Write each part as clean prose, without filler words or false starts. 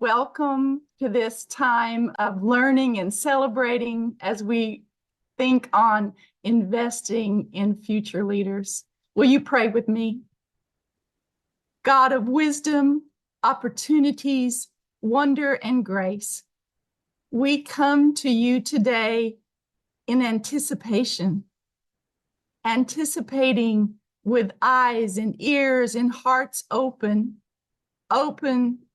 Welcome to this time of learning and celebrating as we think on investing in future leaders. Will you pray with me? God of wisdom, opportunities, wonder, and grace, we come to you today in anticipation, anticipating with eyes and ears and hearts open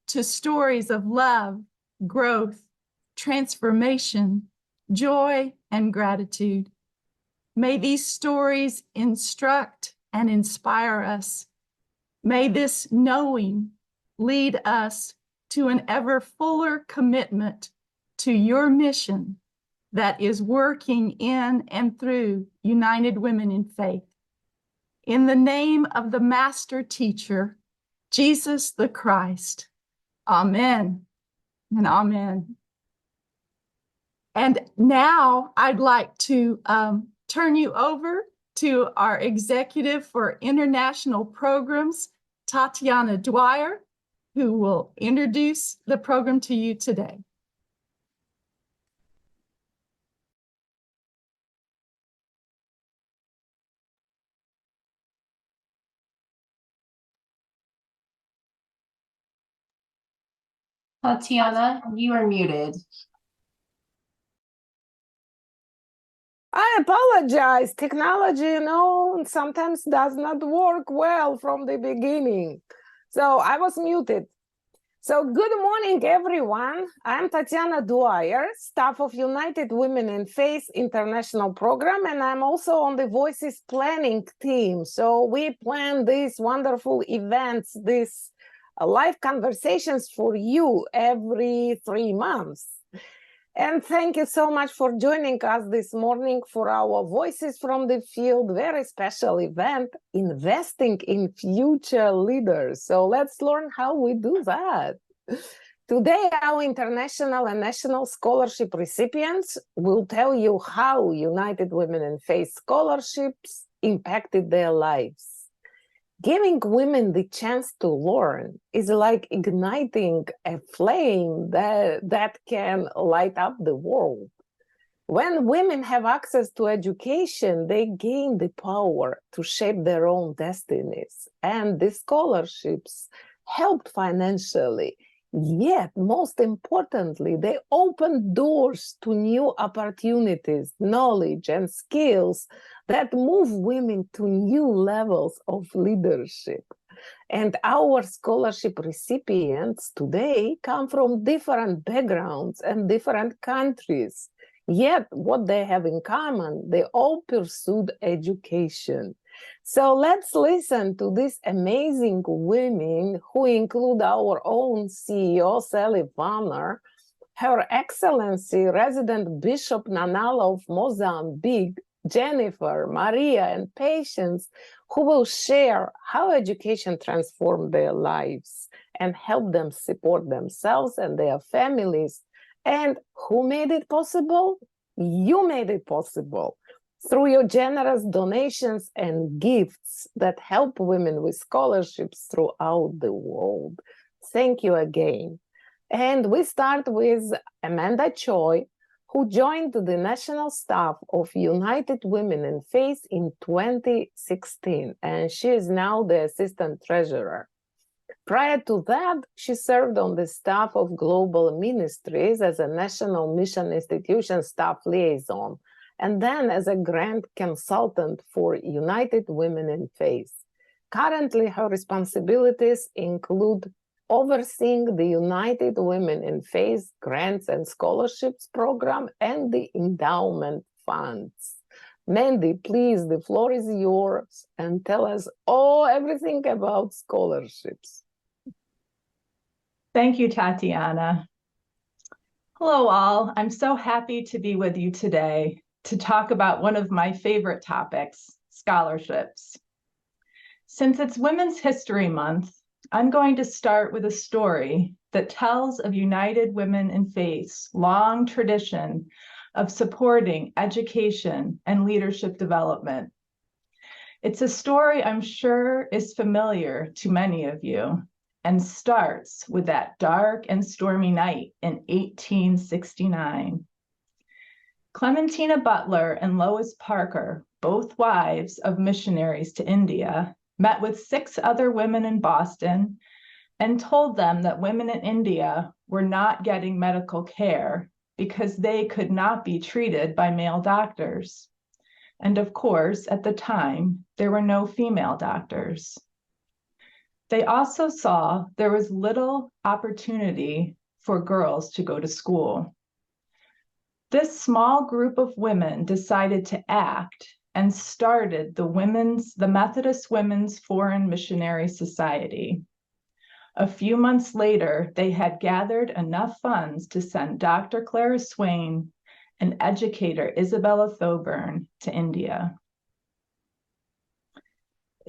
to stories of love, growth, transformation, joy, and gratitude. May these stories instruct and inspire us. May this knowing lead us to an ever fuller commitment to your mission that is working in and through United Women in Faith. In the name of the Master Teacher, Jesus the Christ. Amen and amen. And now I'd like to turn you over to our Executive for International Programs, Tatiana Dwyer, who will introduce the program to you today. Tatiana, you are muted. I apologize. Technology, sometimes does not work well from the beginning. So I was muted. So good morning, everyone. I'm Tatiana Dwyer, staff of United Women in Faith International Program, and I'm also on the Voices Planning team. So we plan these wonderful events, these live conversations for you every 3 months. And thank you so much for joining us this morning for our Voices from the Field very special event, Investing in Future Leaders. So let's learn how we do that. Today, our international and national scholarship recipients will tell you how United Women in Faith scholarships impacted their lives. Giving women the chance to learn is like igniting a flame that can light up the world. When women have access to education, they gain the power to shape their own destinies. And the scholarships help financially. Yet, most importantly, they open doors to new opportunities, knowledge, and skills that move women to new levels of leadership. And our scholarship recipients today come from different backgrounds and different countries. Yet, what they have in common, they all pursued education. So let's listen to these amazing women who include our own CEO, Sally Vanner, Her Excellency, Resident Bishop Nanala of Mozambique, Jennifer, Maria, and Patience, who will share how education transformed their lives and help them support themselves and their families. And who made it possible? You made it possible through your generous donations and gifts that help women with scholarships throughout the world. Thank you again. And we start with Amanda Choi, who joined the national staff of United Women in Faith in 2016, and she is now the assistant treasurer. Prior to that, she served on the staff of Global Ministries as a National Mission Institution staff liaison, and then as a grant consultant for United Women in Faith. Currently, her responsibilities include overseeing the United Women in Faith Grants and Scholarships Program and the endowment funds. Mandy, please, the floor is yours, and tell us everything about scholarships. Thank you, Tatiana. Hello, all. I'm so happy to be with you today to talk about one of my favorite topics, scholarships. Since it's Women's History Month, I'm going to start with a story that tells of United Women in Faith's long tradition of supporting education and leadership development. It's a story I'm sure is familiar to many of you, and starts with that dark and stormy night in 1869. Clementina Butler and Lois Parker, both wives of missionaries to India, met with 6 other women in Boston and told them that women in India were not getting medical care because they could not be treated by male doctors. And of course, at the time, there were no female doctors. They also saw there was little opportunity for girls to go to school. This small group of women decided to act and started the Methodist Women's Foreign Missionary Society. A few months later, they had gathered enough funds to send Dr. Clara Swain and educator Isabella Thoburn to India.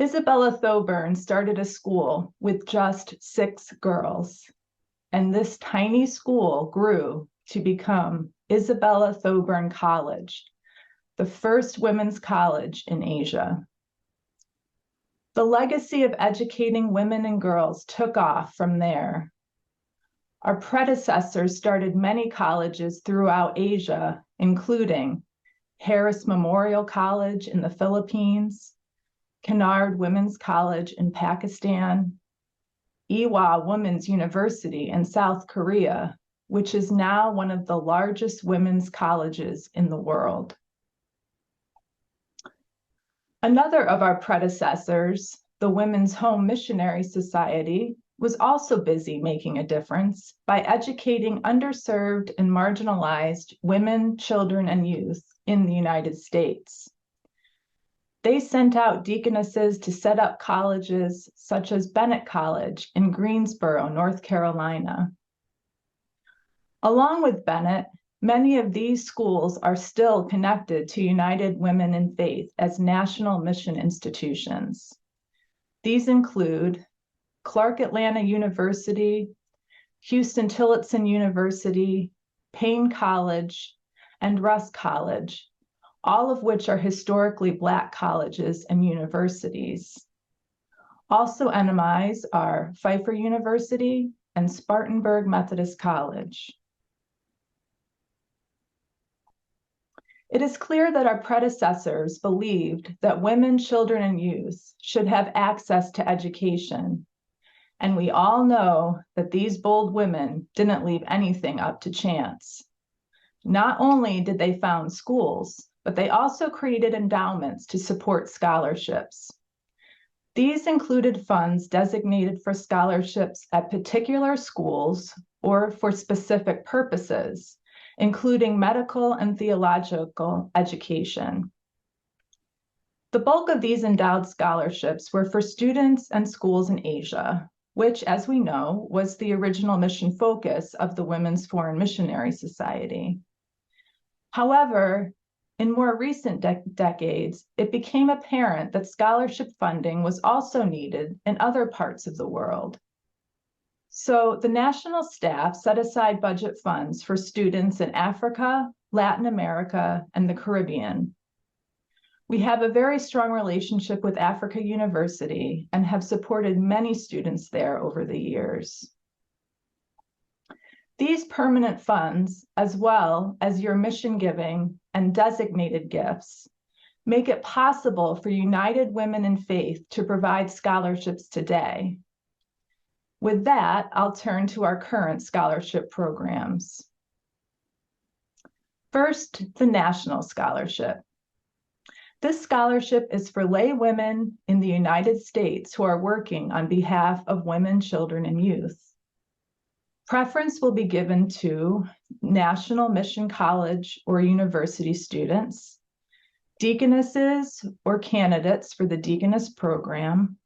Isabella Thoburn started a school with just 6 girls, and this tiny school grew to become Isabella Thoburn College, the first women's college in Asia. The legacy of educating women and girls took off from there. Our predecessors started many colleges throughout Asia, including Harris Memorial College in the Philippines, Kennard Women's College in Pakistan, Ewha Women's University in South Korea, which is now one of the largest women's colleges in the world. Another of our predecessors, the Women's Home Missionary Society, was also busy making a difference by educating underserved and marginalized women, children, and youth in the United States. They sent out deaconesses to set up colleges such as Bennett College in Greensboro, North Carolina. Along with Bennett, many of these schools are still connected to United Women in Faith as national mission institutions. These include Clark Atlanta University, Houston Tillotson University, Payne College, and Russ College, all of which are historically Black colleges and universities. Also NMIs are Pfeiffer University and Spartanburg Methodist College. It is clear that our predecessors believed that women, children, and youth should have access to education. And we all know that these bold women didn't leave anything up to chance. Not only did they found schools, but they also created endowments to support scholarships. These included funds designated for scholarships at particular schools or for specific purposes, including medical and theological education. The bulk of these endowed scholarships were for students and schools in Asia, which, as we know, was the original mission focus of the Women's Foreign Missionary Society. However, in more recent decades, it became apparent that scholarship funding was also needed in other parts of the world. So the national staff set aside budget funds for students in Africa, Latin America, and the Caribbean. We have a very strong relationship with Africa University and have supported many students there over the years. These permanent funds, as well as your mission giving and designated gifts, make it possible for United Women in Faith to provide scholarships today. With that, I'll turn to our current scholarship programs. First, the National Scholarship. This scholarship is for lay women in the United States who are working on behalf of women, children, and youth. Preference will be given to National Mission College or University students, deaconesses or candidates for the deaconess program,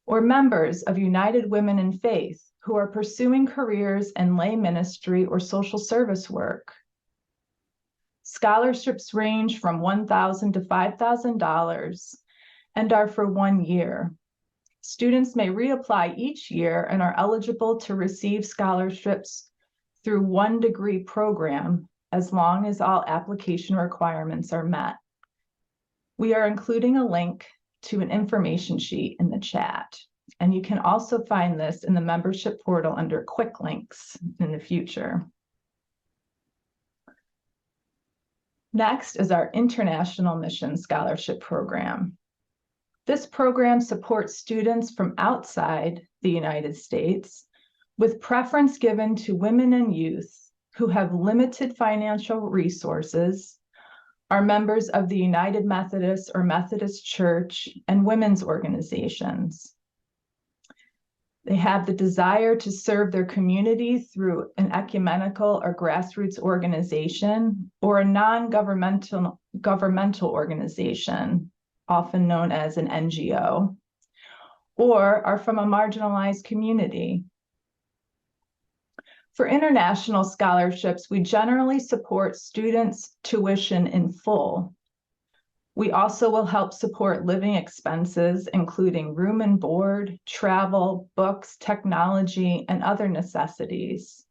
or members of United Women in Faith who are pursuing careers in lay ministry or social service work. Scholarships range from $1,000 to $5,000 and are for 1 year. Students may reapply each year and are eligible to receive scholarships through 1 degree program as long as all application requirements are met. We are including a link to an information sheet in the chat. And you can also find this in the membership portal under quick links in the future. Next is our International Mission Scholarship Program. This program supports students from outside the United States, with preference given to women and youth who have limited financial resources, are members of the United Methodist or Methodist Church and women's organizations. They have the desire to serve their community through an ecumenical or grassroots organization or a non-governmental organization, often known as an NGO, or are from a marginalized community. For international scholarships, we generally support students' tuition in full. We also will help support living expenses, including room and board, travel, books, technology, and other necessities.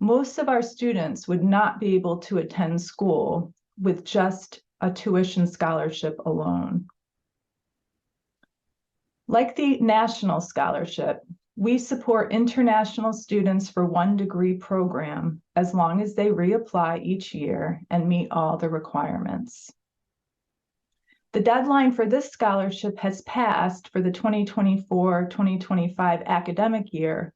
Most of our students would not be able to attend school with just a tuition scholarship alone. Like the national scholarship, we support international students for 1-degree program as long as they reapply each year and meet all the requirements. The deadline for this scholarship has passed for the 2024-2025 academic year,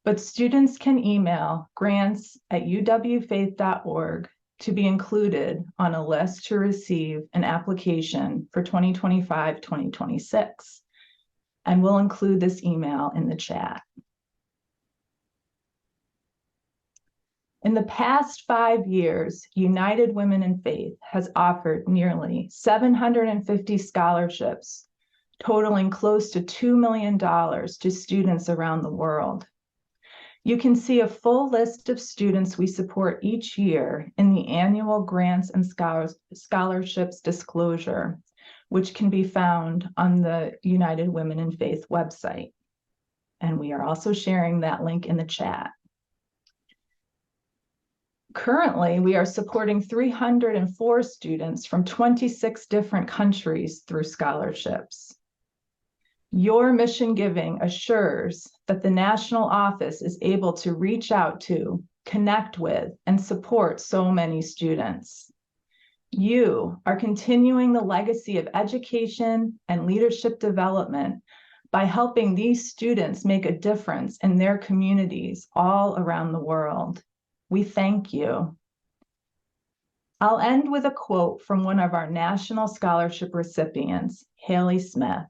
but students can email grants@uwfaith.org to be included on a list to receive an application for 2025-2026. And we'll include this email in the chat. In the past 5 years, United Women in Faith has offered nearly 750 scholarships, totaling close to $2 million to students around the world. You can see a full list of students we support each year in the annual grants and scholarships disclosure, which can be found on the United Women in Faith website. And we are also sharing that link in the chat. Currently, we are supporting 304 students from 26 different countries through scholarships. Your mission giving assures that the national office is able to reach out to, connect with, and support so many students. You are continuing the legacy of education and leadership development by helping these students make a difference in their communities all around the world. We thank you. I'll end with a quote from one of our national scholarship recipients, Haley Smith.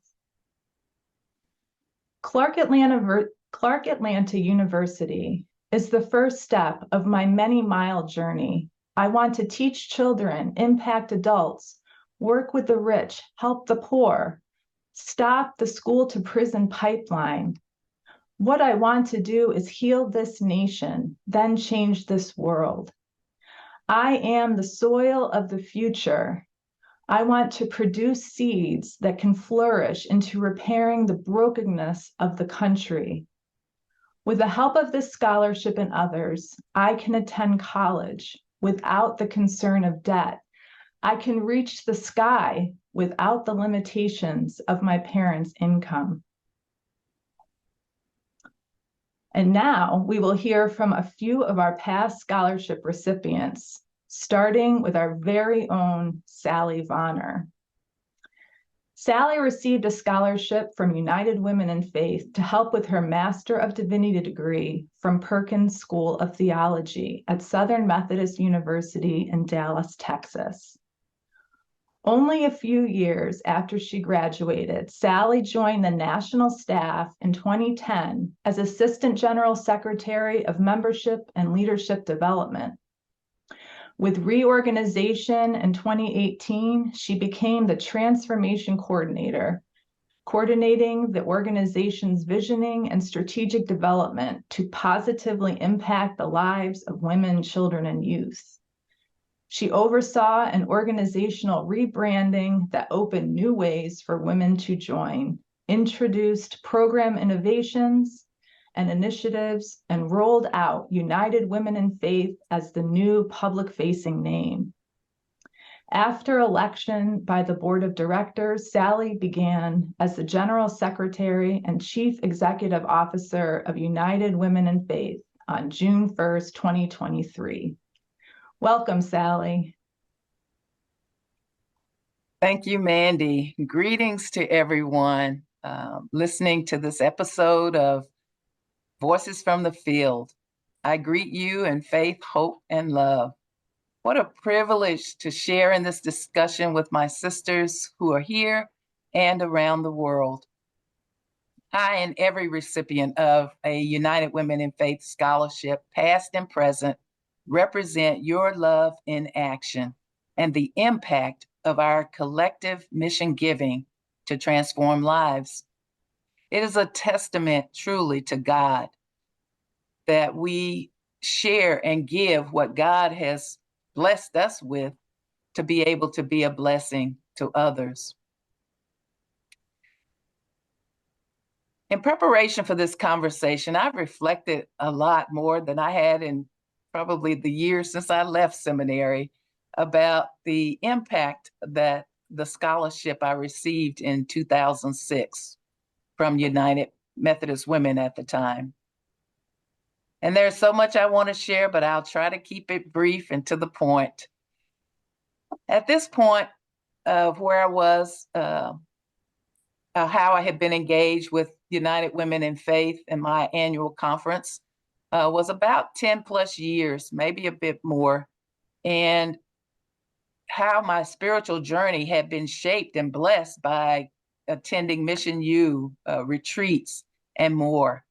Clark Atlanta University is the first step of my many-mile journey. I want to teach children, impact adults, work with the rich, help the poor, stop the school-to-prison pipeline. What I want to do is heal this nation, then change this world. I am the soil of the future. I want to produce seeds that can flourish into repairing the brokenness of the country. With the help of this scholarship and others, I can attend college without the concern of debt. I can reach the sky without the limitations of my parents' income. And now we will hear from a few of our past scholarship recipients, starting with our very own Sally Vonner. Sally received a scholarship from United Women in Faith to help with her Master of Divinity degree from Perkins School of Theology at Southern Methodist University in Dallas, Texas. Only a few years after she graduated, Sally joined the national staff in 2010 as Assistant General Secretary of Membership and Leadership Development. With reorganization in 2018, she became the Transformation Coordinator, coordinating the organization's visioning and strategic development to positively impact the lives of women, children, and youth. She oversaw an organizational rebranding that opened new ways for women to join, introduced program innovations and initiatives, and rolled out United Women in Faith as the new public-facing name. After election by the board of directors, Sally began as the General Secretary and Chief Executive Officer of United Women in Faith on June 1st, 2023. Welcome, Sally. Thank you, Mandy. Greetings to everyone listening to this episode of Voices from the Field. I greet you in faith, hope, and love. What a privilege to share in this discussion with my sisters who are here and around the world. I and every recipient of a United Women in Faith scholarship, past and present, represent your love in action and the impact of our collective mission giving to transform lives. It is a testament truly to God that we share and give what God has blessed us with to be able to be a blessing to others. In preparation for this conversation, I've reflected a lot more than I had in probably the years since I left seminary about the impact that the scholarship I received in 2006 from United Methodist Women at the time. And there's so much I want to share, but I'll try to keep it brief and to the point. At this point of where I was, how I had been engaged with United Women in Faith and my annual conference was about 10 plus years, maybe a bit more, and how my spiritual journey had been shaped and blessed by attending Mission U retreats and more.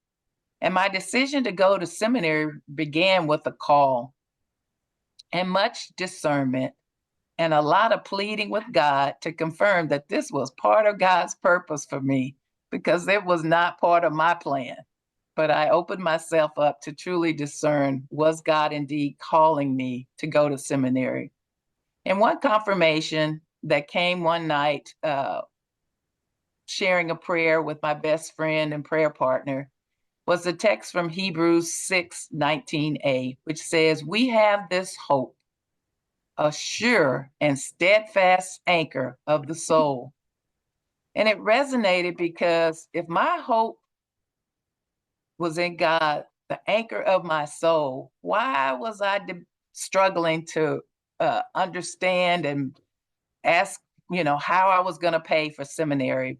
And my decision to go to seminary began with a call and much discernment and a lot of pleading with God to confirm that this was part of God's purpose for me, because it was not part of my plan. But I opened myself up to truly discern, was God indeed calling me to go to seminary? And one confirmation that came one night, sharing a prayer with my best friend and prayer partner, was the text from Hebrews 6:19a, which says, "We have this hope, a sure and steadfast anchor of the soul." And it resonated because if my hope was in God, the anchor of my soul, why was I struggling to understand and ask, how I was going to pay for seminary,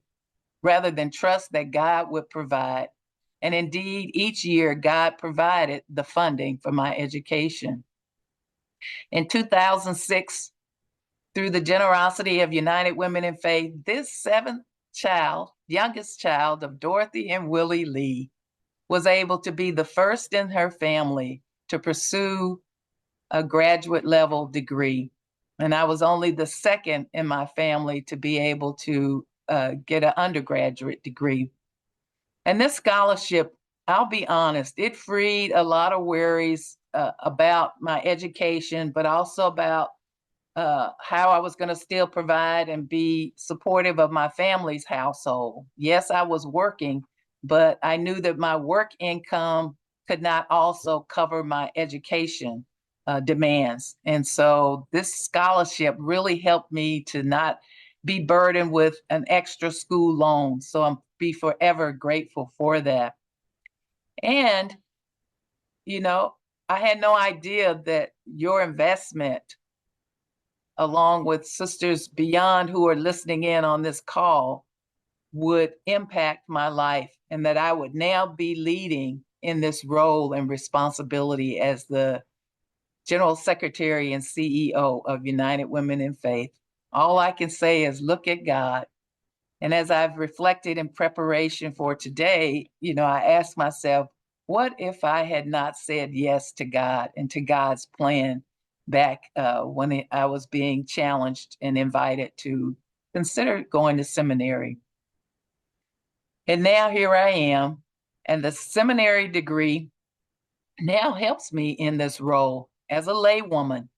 rather than trust that God would provide? And indeed, each year, God provided the funding for my education. In 2006, through the generosity of United Women in Faith, this seventh child, youngest child of Dorothy and Willie Lee, was able to be the first in her family to pursue a graduate level degree. And I was only the second in my family to be able to get an undergraduate degree. And this scholarship, I'll be honest, it freed a lot of worries about my education, but also about how I was going to still provide and be supportive of my family's household. Yes, I was working, but I knew that my work income could not also cover my education demands. And so this scholarship really helped me to not be burdened with an extra school loan. So I'm be forever grateful for that. And, I had no idea that your investment, along with sisters beyond who are listening in on this call, would impact my life, and that I would now be leading in this role and responsibility as the General Secretary and CEO of United Women in Faith. All I can say is look at God. And as I've reflected in preparation for today, I asked myself, what if I had not said yes to God and to God's plan back when I was being challenged and invited to consider going to seminary? And now here I am, and the seminary degree now helps me in this role as a laywoman.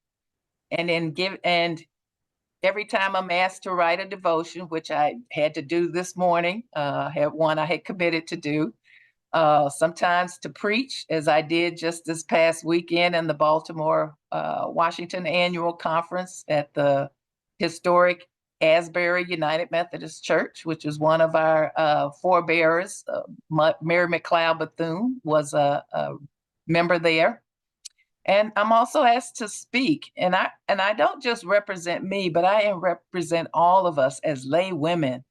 And every time I'm asked to write a devotion, which I had to do this morning, had one I had committed to do, sometimes to preach, as I did just this past weekend in the Baltimore, Washington annual conference at the historic Asbury United Methodist Church, which is one of our forebearers. Mary McLeod Bethune was a member there. And I'm also asked to speak. And I don't just represent me, but I represent all of us as lay women,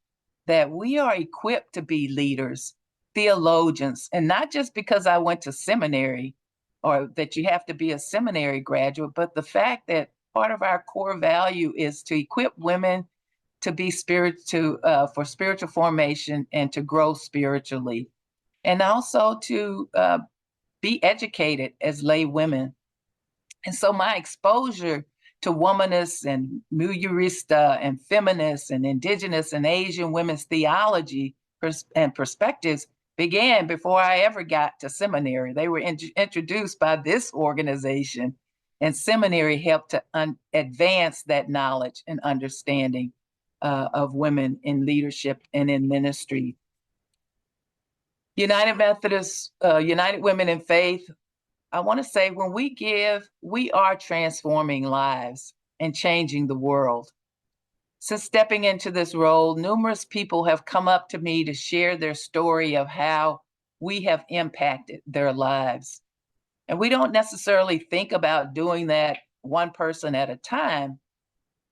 that we are equipped to be leaders, theologians, and not just because I went to seminary or that you have to be a seminary graduate, but the fact that part of our core value is to equip women to be for spiritual formation and to grow spiritually, and also to be educated as lay women. And so my exposure to womanists and Muyurista and feminists and indigenous and Asian women's theology and perspectives began before I ever got to seminary. They were introduced by this organization, and seminary helped to advance that knowledge and understanding of women in leadership and in ministry. United Methodist, United Women in Faith, I want to say when we give, we are transforming lives and changing the world. Since stepping into this role, numerous people have come up to me to share their story of how we have impacted their lives. And we don't necessarily think about doing that one person at a time.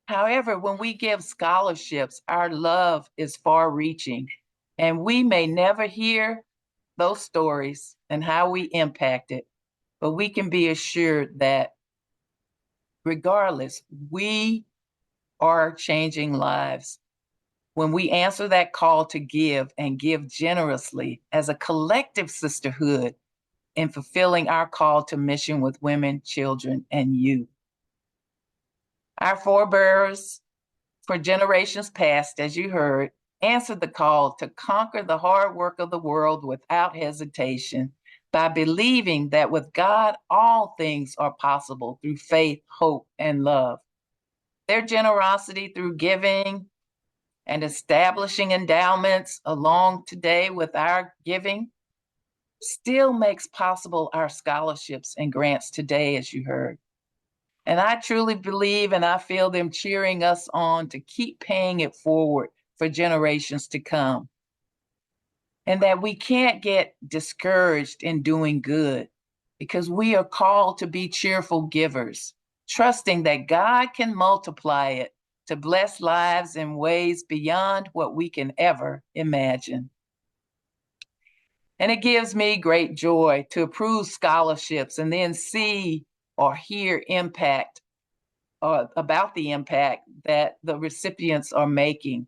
However, when we give scholarships, our love is far reaching, and we may never hear those stories and how we impacted, but we can be assured that regardless, we are changing lives. When we answer that call to give and give generously as a collective sisterhood in fulfilling our call to mission with women, children, and youth. Our forebears for generations past, as you heard, answered the call to conquer the hard work of the world without hesitation by believing that with God, all things are possible through faith, hope, and love. Their generosity through giving and establishing endowments along today with our giving still makes possible our scholarships and grants today, as you heard. And I truly believe and I feel them cheering us on to keep paying it forward for generations to come. And that we can't get discouraged in doing good because we are called to be cheerful givers, trusting that God can multiply it to bless lives in ways beyond what we can ever imagine. And it gives me great joy to approve scholarships and then see or hear impact about the impact that the recipients are making.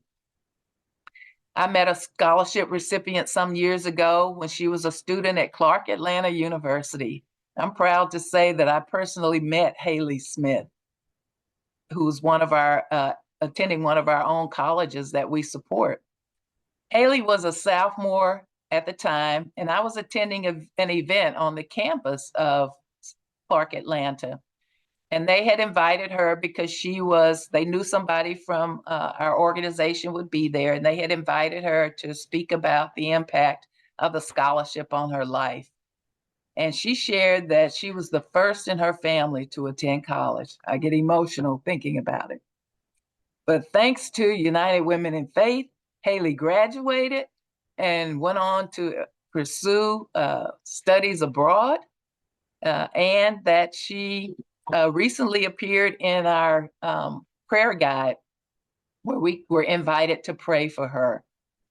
I met a scholarship recipient some years ago when she was a student at Clark Atlanta University. I'm proud to say that I personally met Haley Smith, who's one of our attending one of our own colleges that we support. Haley was a sophomore at the time, and I was attending an event on the campus of Clark Atlanta. And they had invited her because they knew somebody from our organization would be there, and they had invited her to speak about the impact of the scholarship on her life. And she shared that she was the first in her family to attend college. I get emotional thinking about it. But thanks to United Women in Faith, Haley graduated and went on to pursue studies abroad, and that she recently appeared in our prayer guide where we were invited to pray for her.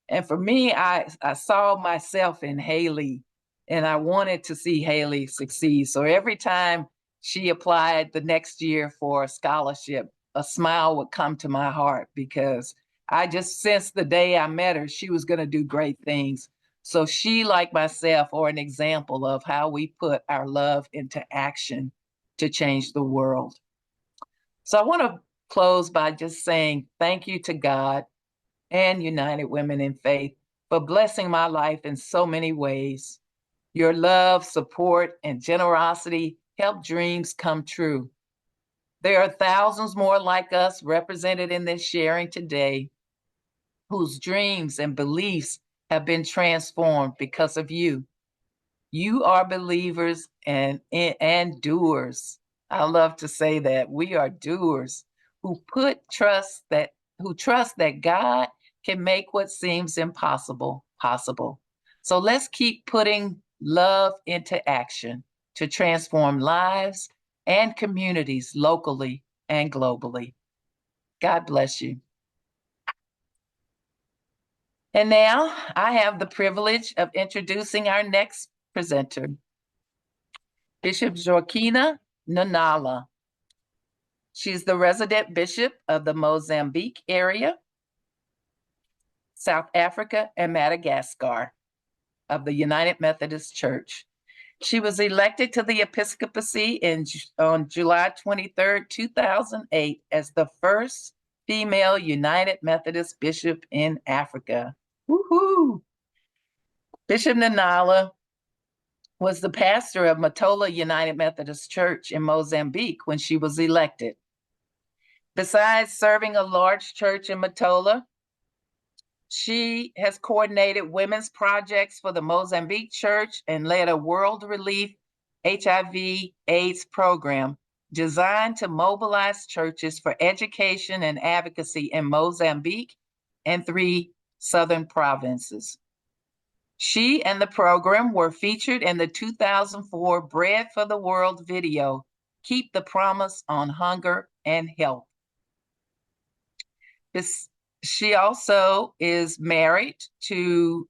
And for me, I saw myself in Haley, and I wanted to see Haley succeed. So every time she applied the next year for a scholarship, a smile would come to my heart because I just sensed the day I met her, she was going to do great things. So she, like myself, are an example of how we put our love into action to change the world. So I want to close by just saying thank you to God and United Women in Faith for blessing my life in so many ways. Your love, support, and generosity help dreams come true. There are thousands more like us represented in this sharing today whose dreams and beliefs have been transformed because of you. You are believers and doers. I love to say that we are doers who trust that God can make what seems impossible possible. So let's keep putting love into action to transform lives and communities locally and globally. God bless you. And now I have the privilege of introducing our next presenter, Bishop Joaquina Nanala. She's the resident bishop of the Mozambique area, South Africa, and Madagascar of the United Methodist Church. She was elected to the episcopacy on July 23rd, 2008, as the first female United Methodist bishop in Africa. Woohoo! Bishop Nanala was the pastor of Matola United Methodist Church in Mozambique when she was elected. Besides serving a large church in Matola, she has coordinated women's projects for the Mozambique Church and led a World Relief HIV/AIDS program designed to mobilize churches for education and advocacy in Mozambique and 3 southern provinces. She and the program were featured in the 2004 Bread for the World video, Keep the Promise on Hunger and Health. She also is married to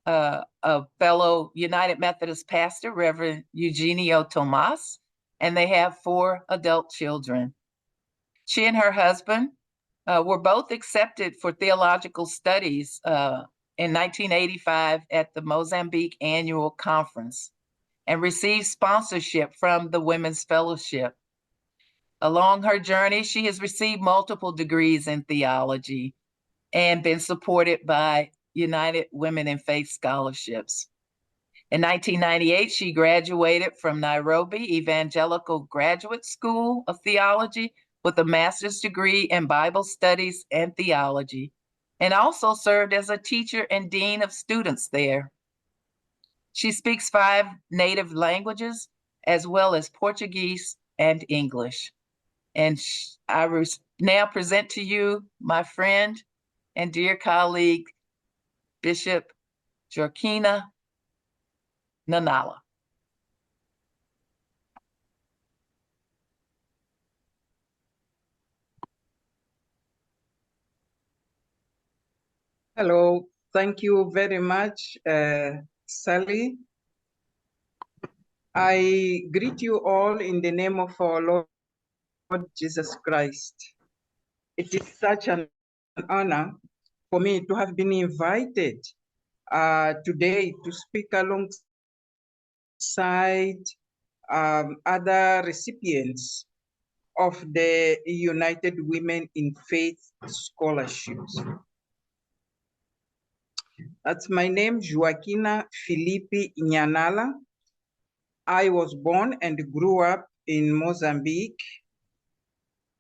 a fellow United Methodist pastor, Reverend Eugenio Tomas, and they have 4 adult children. She and her husband were both accepted for theological studies in 1985 at the Mozambique Annual Conference and received sponsorship from the Women's Fellowship. Along her journey, she has received multiple degrees in theology and been supported by United Women in Faith scholarships. In 1998, she graduated from Nairobi Evangelical Graduate School of Theology with a master's degree in Bible studies and theology, and also served as a teacher and dean of students there. She speaks 5 native languages, as well as Portuguese and English. And I now present to you my friend and dear colleague, Bishop Joaquina Nanala. Hello, thank you very much, Sally. I greet you all in the name of our Lord Jesus Christ. It is such an honor for me to have been invited today to speak alongside other recipients of the United Women in Faith scholarships. That's my name, Joaquina Filipe Nyanala. I was born and grew up in Mozambique,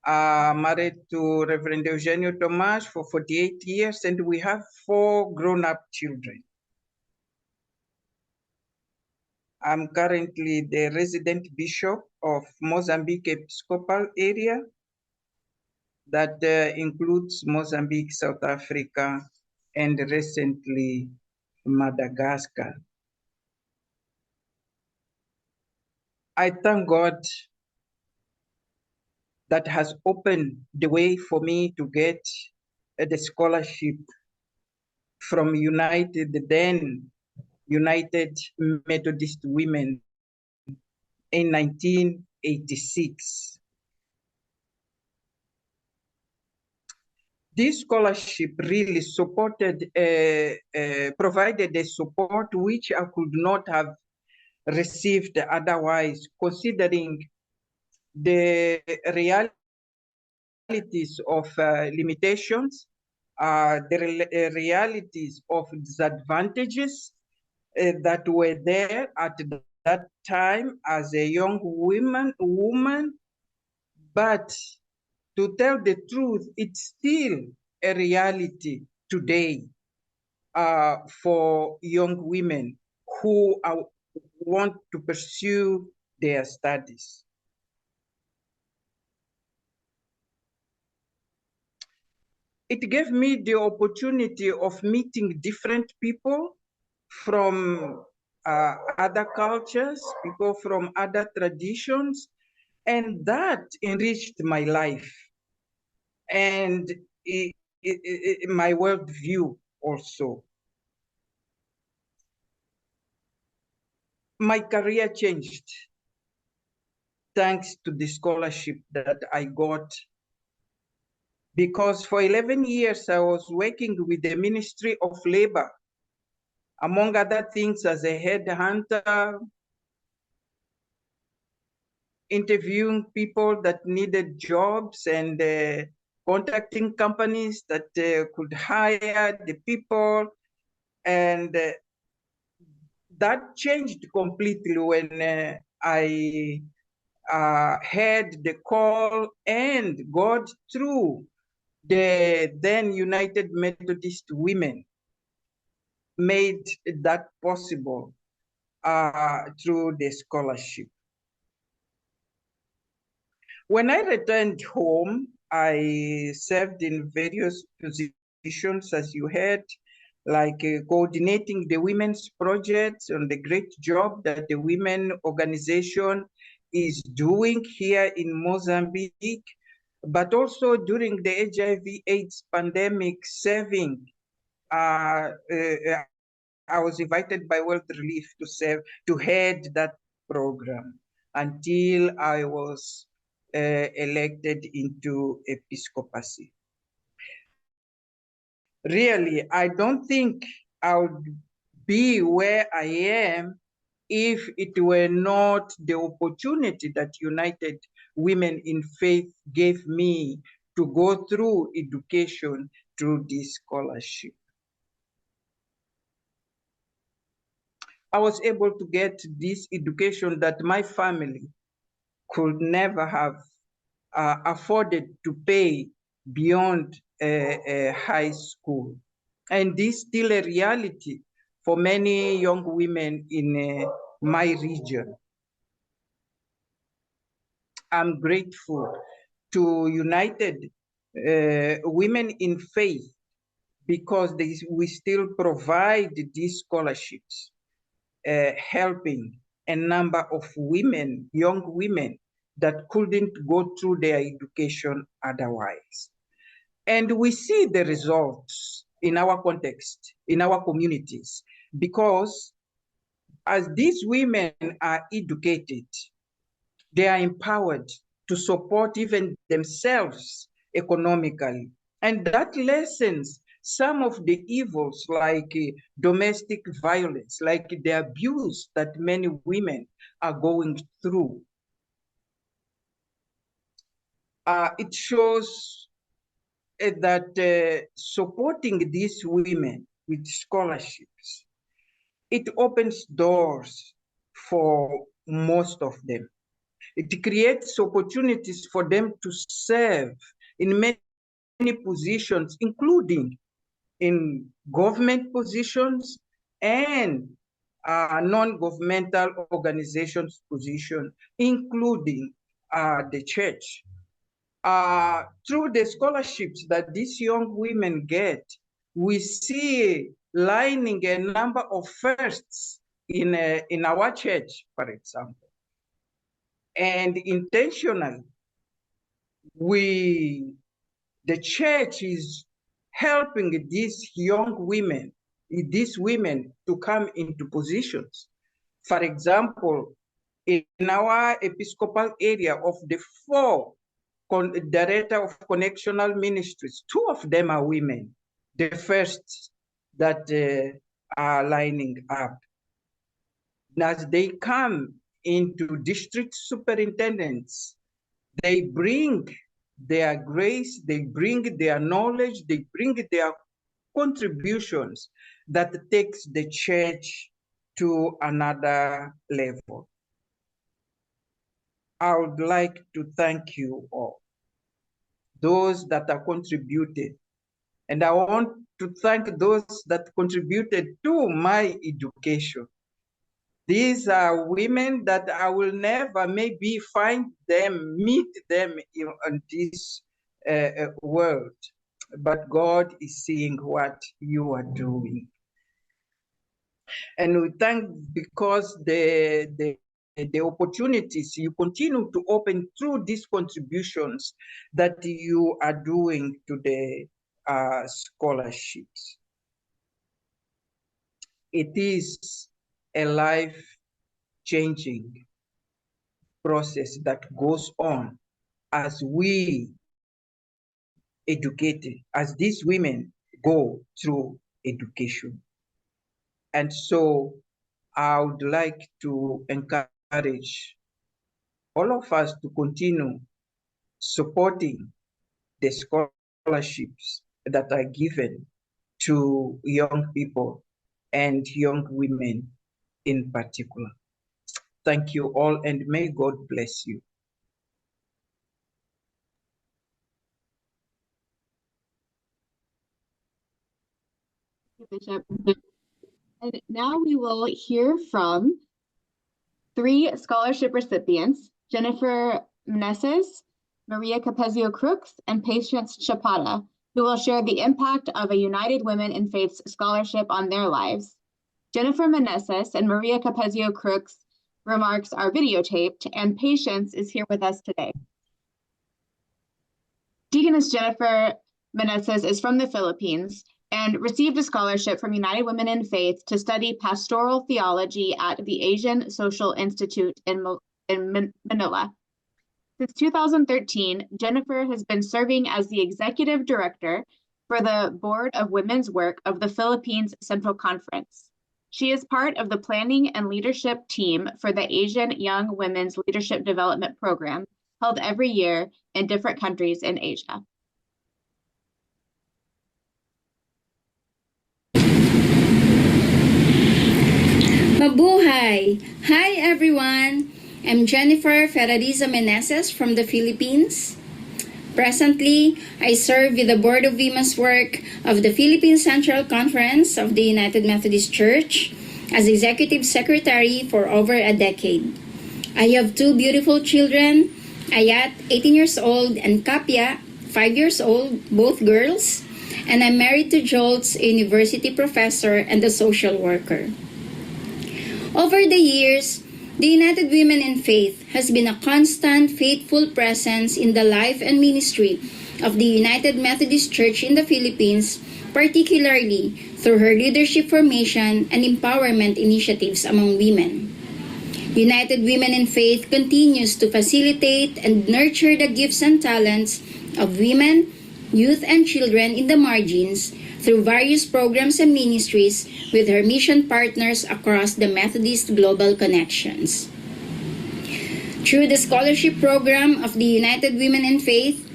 married to Reverend Eugenio Tomas for 48 years, and we have 4 grown-up children. I'm currently the resident bishop of Mozambique Episcopal area that includes Mozambique, South Africa, and recently Madagascar. I thank God that has opened the way for me to get the scholarship from then United Methodist Women in 1986. This scholarship really provided a support which I could not have received otherwise, considering the realities of limitations, the realities of disadvantages that were there at that time as a young woman. But to tell the truth, it's still a reality today for young women who want to pursue their studies. It gave me the opportunity of meeting different people from other cultures, people from other traditions, and that enriched my life and my worldview also. My career changed thanks to the scholarship that I got, because for 11 years I was working with the Ministry of Labor, among other things, as a headhunter, interviewing people that needed jobs and contacting companies that could hire the people. And that changed completely when I had the call and got through the then United Methodist Women, made that possible through the scholarship. When I returned home, I served in various positions, as you heard, like coordinating the women's projects on the great job that the women organization is doing here in Mozambique, but also during the HIV/AIDS pandemic, serving. I was invited by World Relief to head that program until I was elected into episcopacy. Really, I don't think I would be where I am if it were not the opportunity that United Women in Faith gave me to go through education through this scholarship. I was able to get this education that my family could never have afforded to pay beyond high school. And this is still a reality for many young women in my region. I'm grateful to United Women in Faith because we still provide these scholarships, helping a number of women, young women, that couldn't go through their education otherwise. And we see the results in our context, in our communities, because as these women are educated, they are empowered to support even themselves economically. And that lessens some of the evils like domestic violence, like the abuse that many women are going through. It shows that supporting these women with scholarships, it opens doors for most of them. It creates opportunities for them to serve in many positions, including in government positions and non-governmental organizations position, including the church. Through the scholarships that these young women get, we see lining a number of firsts in our church, for example. And intentionally, the church is helping these young women, to come into positions. For example, in our episcopal area, of the 4 director of connectional ministries, 2 of them are women, the first that are lining up. As they come into district superintendents, they bring their grace, they bring their knowledge, they bring their contributions that takes the church to another level. I would like to thank you all, those that are contributed. And I want to thank those that contributed to my education. These are women that I will never maybe meet them in this world. but God is seeing what you are doing. And we thank because the opportunities you continue to open through these contributions that you are doing to the scholarships. It is a life-changing process that goes on as we educate, as these women go through education. And so I would like to encourage all of us to continue supporting the scholarships that are given to young people and young women in particular. Thank you all, and may God bless you. Bishop. And now we will hear from 3 scholarship recipients, Jennifer Meneses, Maria Capezio Crooks, and Patience Chapada, who will share the impact of a United Women in Faith scholarship on their lives. Jennifer Meneses and Maria Capezio Crooks' remarks are videotaped, and Patience is here with us today. Deaconess Jennifer Meneses is from the Philippines and received a scholarship from United Women in Faith to study pastoral theology at the Asian Social Institute in Manila. Since 2013, Jennifer has been serving as the executive director for the Board of Women's Work of the Philippines Central Conference. She is part of the planning and leadership team for the Asian Young Women's Leadership Development Program, held every year in different countries in Asia. Mabuhay! Hi everyone! I'm Jennifer Ferrariza Meneses from the Philippines. Presently, I serve with the Board of Women's Work of the Philippine Central Conference of the United Methodist Church as Executive Secretary for over a decade. I have 2 beautiful children, Ayat, 18 years old, and Kapia, 5 years old, both girls, and I'm married to Joltz, a university professor and a social worker. Over the years, the United Women in Faith has been a constant, faithful presence in the life and ministry of the United Methodist Church in the Philippines, particularly through her leadership formation and empowerment initiatives among women. United Women in Faith continues to facilitate and nurture the gifts and talents of women, youth, and children in the margins through various programs and ministries with her mission partners across the Methodist Global Connections. Through the scholarship program of the United Women in Faith,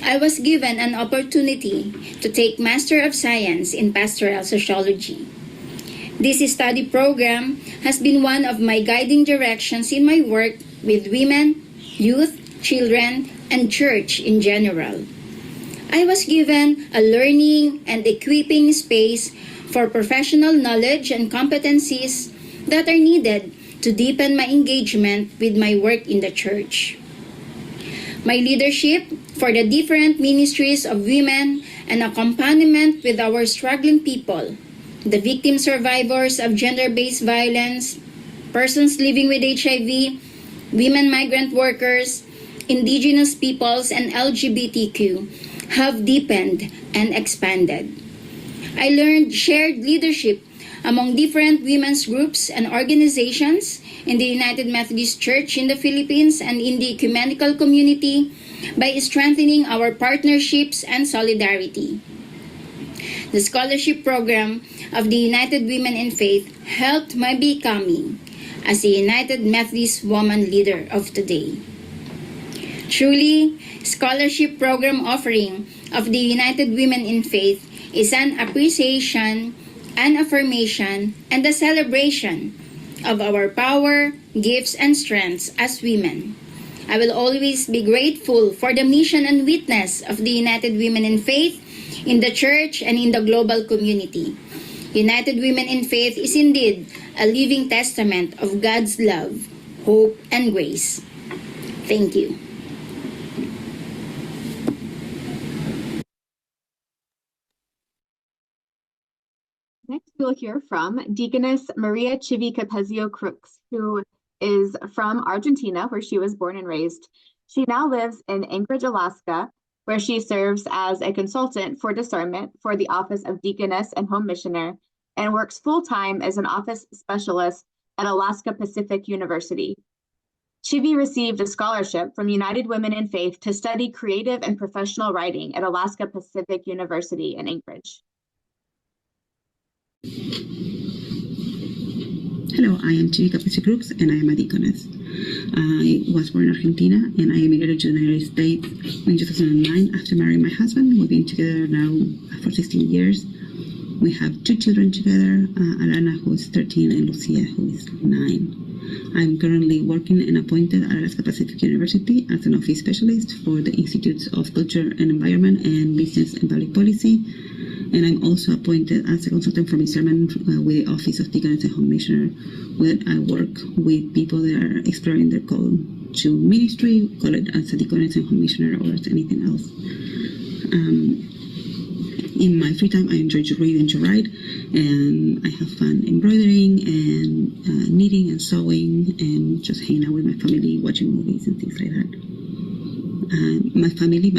I was given an opportunity to take Master of Science in Pastoral Sociology. This study program has been one of my guiding directions in my work with women, youth, children, and church in general. I was given a learning and equipping space for professional knowledge and competencies that are needed to deepen my engagement with my work in the church. My leadership for the different ministries of women and accompaniment with our struggling people, the victim survivors of gender-based violence, persons living with HIV, women migrant workers, indigenous peoples, and LGBTQ have deepened and expanded. I learned shared leadership among different women's groups and organizations in the United Methodist Church in the Philippines and in the ecumenical community by strengthening our partnerships and solidarity. The scholarship program of the United Women in Faith helped my becoming as the United Methodist woman leader of today. Truly, scholarship program offering of the United Women in Faith is an appreciation, an affirmation, and a celebration of our power, gifts, and strengths as women. I will always be grateful for the mission and witness of the United Women in Faith in the church and in the global community. United Women in Faith is indeed a living testament of God's love, hope, and grace. Thank you. will hear from Deaconess Maria Chivi Capezio Crooks, who is from Argentina, where she was born and raised. She now lives in Anchorage, Alaska, where she serves as a consultant for discernment for the Office of Deaconess and Home Missioner, and works full-time as an office specialist at Alaska Pacific University. Chivi received a scholarship from United Women in Faith to study creative and professional writing at Alaska Pacific University in Anchorage. Hello, I am Chivi Capezio Crooks and I am a deaconess. I was born in Argentina and I immigrated to the United States in 2009 after marrying my husband. We've been together now for 16 years. We have 2 children together, Alana, who is 13, and Lucia, who is 9. I'm currently working and appointed at Alaska Pacific University as an office specialist for the Institutes of Culture and Environment and Business and Public Policy. And I'm also appointed as a consultant for discernment with the Office of Deaconess and Home Missioner, where I work with people that are exploring their call to ministry, call it as a deaconess and home missioner or as anything else. In my free time, I enjoy to read and to write, and I have fun embroidering and knitting and sewing and just hanging out with my family, watching movies and things like that. My family,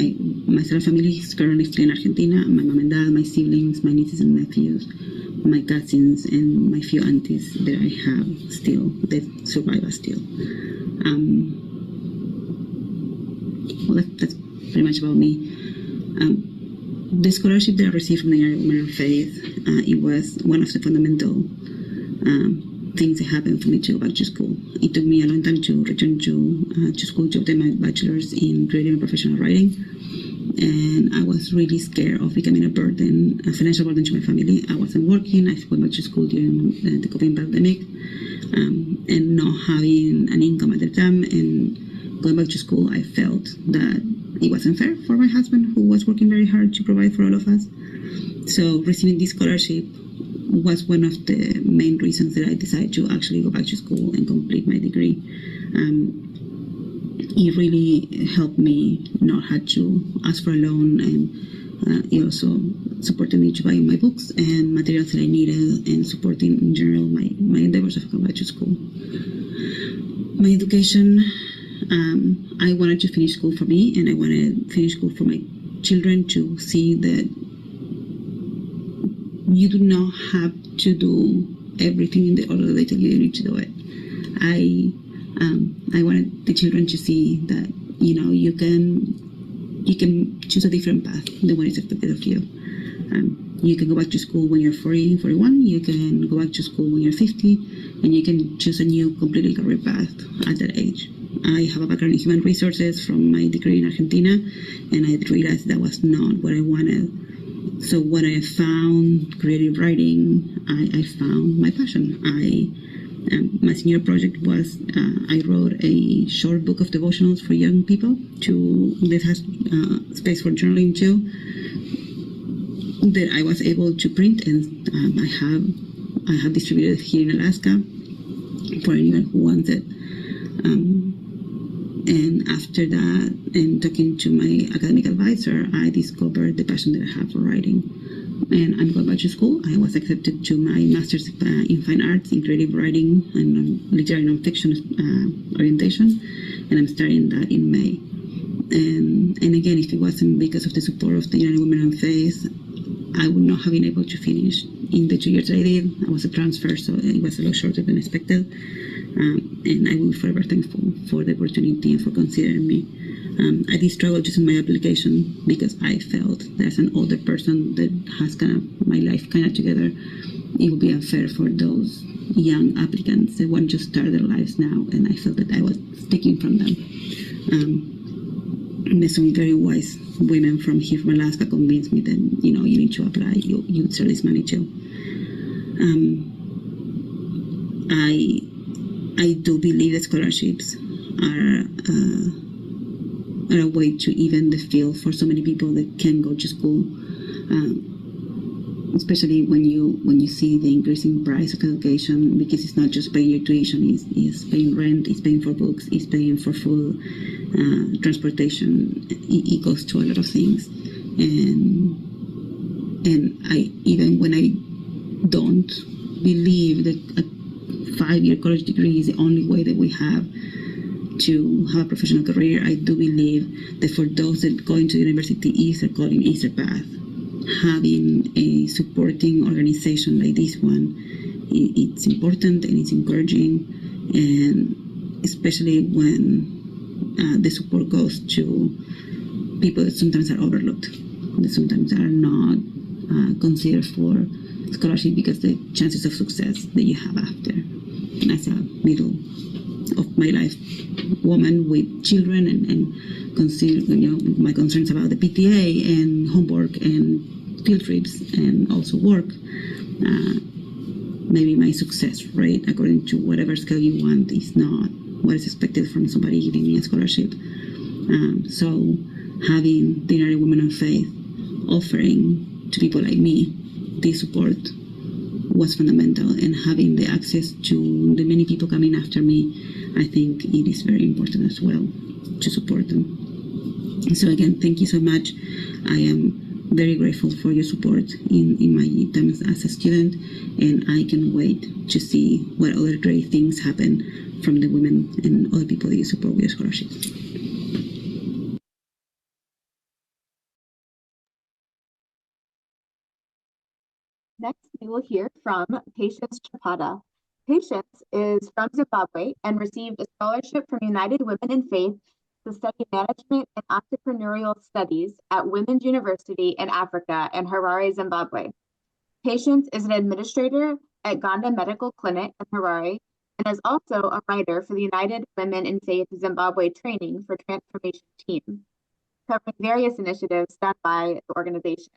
my side family is currently still in Argentina. My mom and dad, my siblings, my nieces and nephews, my cousins, and my few aunties that I have still, that survive us still. Well, that's pretty much about me. The scholarship that I received from the United Women of Faith, it was one of the fundamental things that happened for me to go back to school. It took me a long time to return to school to obtain my bachelor's in creative and professional writing, and I was really scared of becoming a burden, a financial burden to my family. I wasn't working. I went back to school during the COVID pandemic, and not having an income at the time and going back to school, I felt that it wasn't fair for my husband, who was working very hard to provide for all of us. So receiving this scholarship was one of the main reasons that I decided to actually go back to school and complete my degree. It really helped me not have to ask for a loan, and it also supported me to buy my books and materials that I needed, and supporting in general my endeavors of going back to school. My education, I wanted to finish school for me, and I wanted to finish school for my children, to see that you do not have to do everything in the order they tell you need to do it. I wanted the children to see that, you know, you can choose a different path than what is expected of you. You can go back to school when you're 40, 41, you can go back to school when you're 50, and you can choose a new completely career path at that age. I have a background in human resources from my degree in Argentina, and I realized that was not what I wanted. So when I found creative writing, I found my passion. My senior project was I wrote a short book of devotionals for young people that has space for journaling too, that I was able to print, and I have distributed here in Alaska for anyone who wants it. And after that, and talking to my academic advisor, I discovered the passion that I have for writing. And I'm going back to school. I was accepted to my master's in fine arts in creative writing and literary nonfiction orientation, and I'm starting that in May. And again, if it wasn't because of the support of the United Women of Faith, I would not have been able to finish in the 2 years I did. I was a transfer, so it was a lot shorter than expected. And I will be forever thankful for the opportunity and for considering me. I did struggle choosing my application because I felt that as an older person that has kind of my life kind of together, it would be unfair for those young applicants that want to start their lives now, and I felt that I was taking from them. And there's some very wise women from here from Alaska convinced me that, you know, you need to apply, you deserve this money too. I do believe that scholarships are a way to even the field for so many people that can go to school, especially when you see the increasing price of education, because it's not just paying your tuition, it's paying rent, it's paying for books, it's paying for food, transportation. It goes to a lot of things, and I even when I don't believe that a 5-year college degree is the only way that we have to have a professional career. I do believe that for those that going to university is their calling, is their path. Having a supporting organization like this one, it's important and it's encouraging, and especially when the support goes to people that sometimes are overlooked, that sometimes are not considered for scholarship because the chances of success that you have after. And as a middle of my life woman with children and consider, my concerns about the PTA and homework and field trips and also work, maybe my success rate according to whatever scale you want is not what is expected from somebody giving me a scholarship. So having the United Women of Faith offering to people like me this support was fundamental, and having the access to the many people coming after me, I think it is very important as well to support them. So again, thank you so much. I am very grateful for your support in my time as a student, and I can wait to see what other great things happen from the women and other people that you support with your scholarships. Next, we will hear from Patience Chapada. Patience is from Zimbabwe and received a scholarship from United Women in Faith to study management and entrepreneurial studies at Women's University in Africa in Harare, Zimbabwe. Patience is an administrator at Ganda Medical Clinic in Harare and is also a writer for the United Women in Faith Zimbabwe Training for Transformation team, covering various initiatives done by the organization.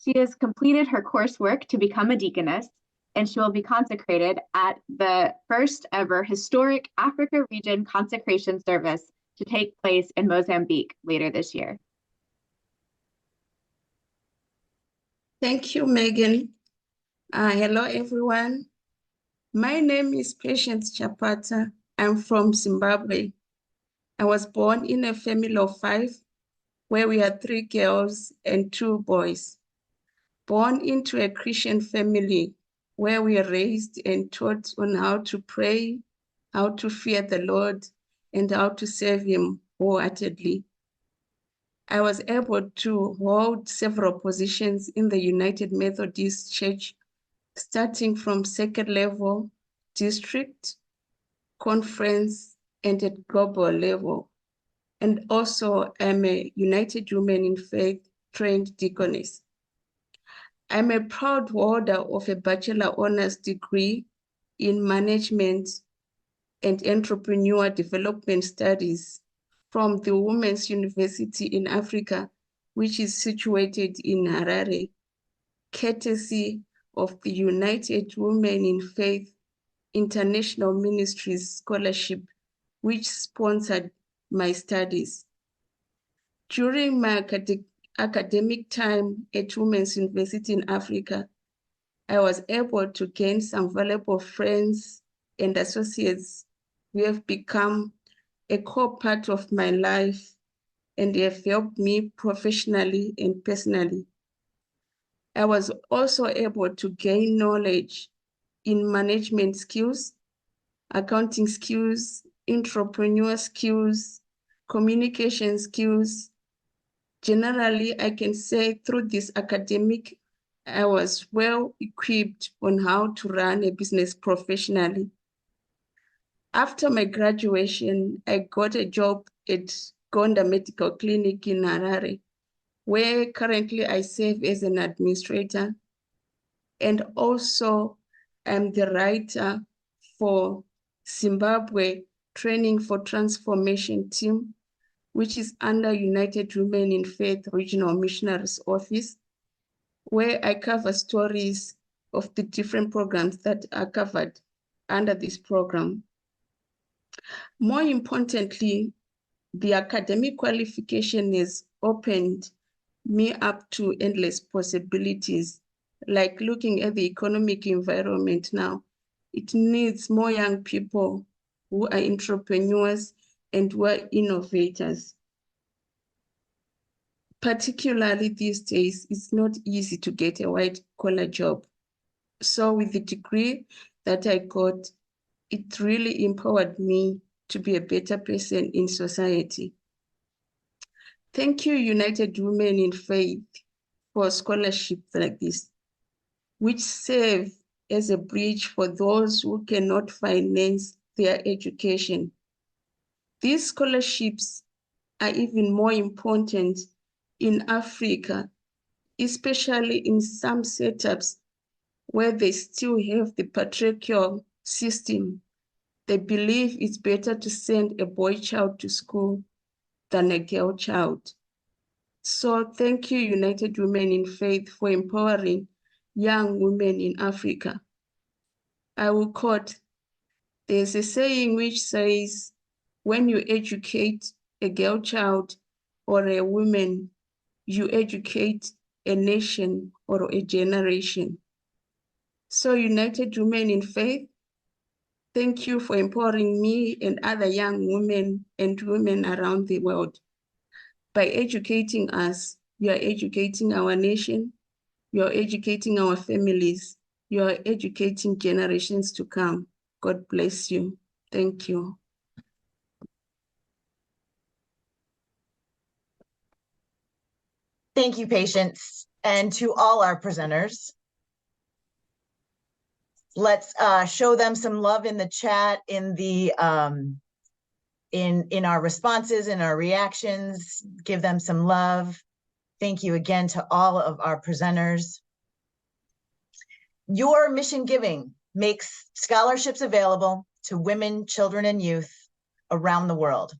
She has completed her coursework to become a deaconess, and she will be consecrated at the first ever historic Africa region consecration service to take place in Mozambique later this year. Thank you, Megan. Hello, everyone. My name is Patience Chapata. I'm from Zimbabwe. I was born in a family of 5, where we had 3 girls and 2 boys. Born into a Christian family where we are raised and taught on how to pray, how to fear the Lord, and how to serve Him wholeheartedly. I was able to hold several positions in the United Methodist Church, starting from 2nd level, district, conference, and at global level. And also, I'm a United Women in Faith trained deaconess. I'm a proud holder of a bachelor honors degree in management and entrepreneur development studies from the Women's University in Africa, which is situated in Harare, courtesy of the United Women in Faith International Ministries Scholarship, which sponsored my studies. During my academic time at Women's University in Africa, I was able to gain some valuable friends and associates who have become a core part of my life and have helped me professionally and personally. I was also able to gain knowledge in management skills, accounting skills, entrepreneur skills, communication skills. Generally, I can say through this academic, I was well equipped on how to run a business professionally. After my graduation, I got a job at Ganda Medical Clinic in Harare, where currently I serve as an administrator, and also I'm the writer for Zimbabwe Training for Transformation team, which is under United Women in Faith Regional Missionaries Office, where I cover stories of the different programs that are covered under this program. More importantly, the academic qualification has opened me up to endless possibilities, like looking at the economic environment now. It needs more young people who are entrepreneurs and who are innovators. Particularly these days, it's not easy to get a white-collar job. So with the degree that I got, it really empowered me to be a better person in society. Thank you, United Women in Faith, for scholarships like this, which serve as a bridge for those who cannot finance their education. These scholarships are even more important in Africa, especially in some setups where they still have the patriarchal system. They believe it's better to send a boy child to school than a girl child. So thank you, United Women in Faith, for empowering young women in Africa. I will quote, there's a saying which says, when you educate a girl child or a woman, you educate a nation or a generation. So United Women in Faith, thank you for empowering me and other young women and women around the world. By educating us, you are educating our nation, you are educating our families, you are educating generations to come. God bless you. Thank you. Thank you, Patience, and to all our presenters. Let's show them some love in the chat, in the in our responses, in our reactions. Give them some love. Thank you again to all of our presenters. Your mission giving makes scholarships available to women, children, and youth around the world.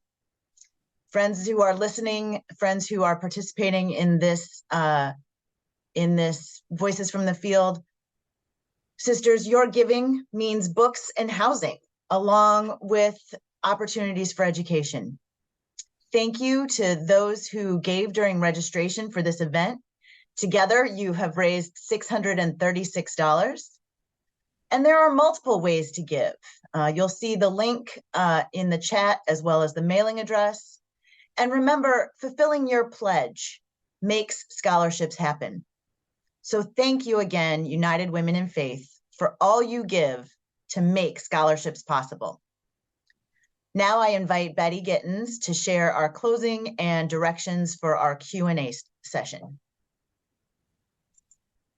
Friends who are listening, friends who are participating in this Voices from the Field, sisters, your giving means books and housing, along with opportunities for education. Thank you to those who gave during registration for this event. Together, you have raised $636. And there are multiple ways to give. You'll see the link in the chat, as well as the mailing address. And remember, fulfilling your pledge makes scholarships happen. So thank you again, United Women in Faith, for all you give to make scholarships possible. Now I invite Betty Gittens to share our closing and directions for our Q&A session.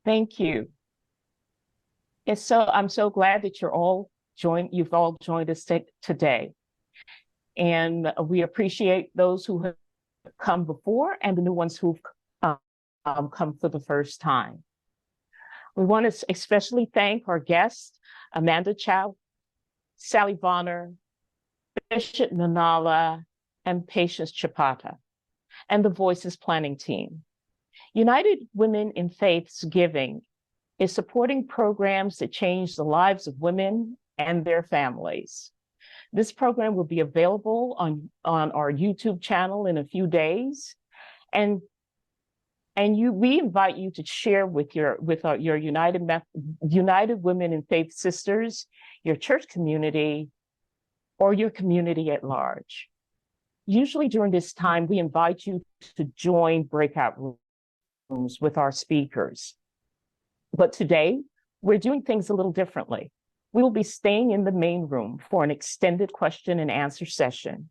Thank you. I'm so glad that you've all joined us today. And we appreciate those who have come before and the new ones who've come for the first time. We want to especially thank our guests, Amanda Choi, Sally Bonner, Bishop Nanala, and Patience Chapata, and the Voices Planning Team. United Women in Faith's giving is supporting programs that change the lives of women and their families. This program will be available on our YouTube channel in a few days, and we invite you to share with your United Women in Faith sisters, your church community, or your community at large. Usually during this time, we invite you to join breakout rooms with our speakers. But today, we're doing things a little differently. We will be staying in the main room for an extended question and answer session.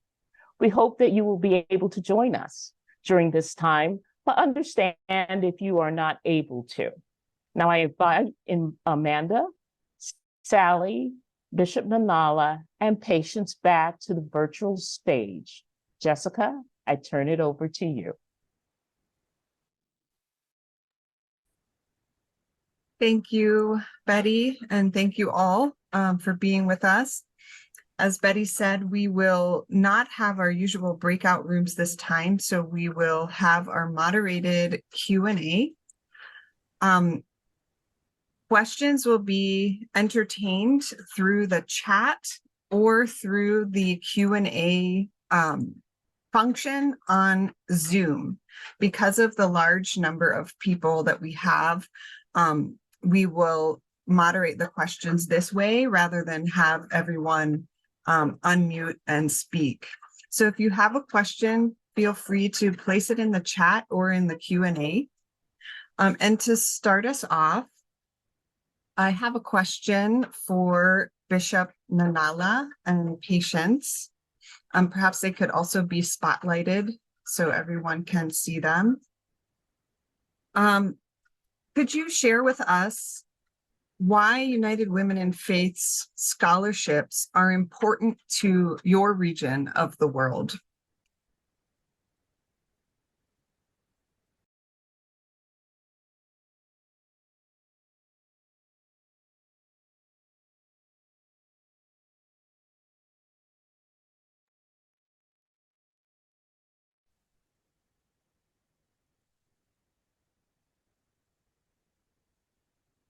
We hope that you will be able to join us during this time, but understand if you are not able to. Now I invite Amanda, Sally, Bishop Nanala, and Patience back to the virtual stage. Jessica, I turn it over to you. Thank you, Betty, and thank you all for being with us. As Betty said, we will not have our usual breakout rooms this time, so we will have our moderated Q&A. Questions will be entertained through the chat or through the Q&A function on Zoom. Because of the large number of people that we have, we will moderate the questions this way rather than have everyone unmute and speak. So if you have a question, feel free to place it in the chat or in the Q&A. And to start us off, I have a question for Bishop Nanala and Patience. Perhaps they could also be spotlighted so everyone can see them. Could you share with us why United Women in Faith's scholarships are important to your region of the world?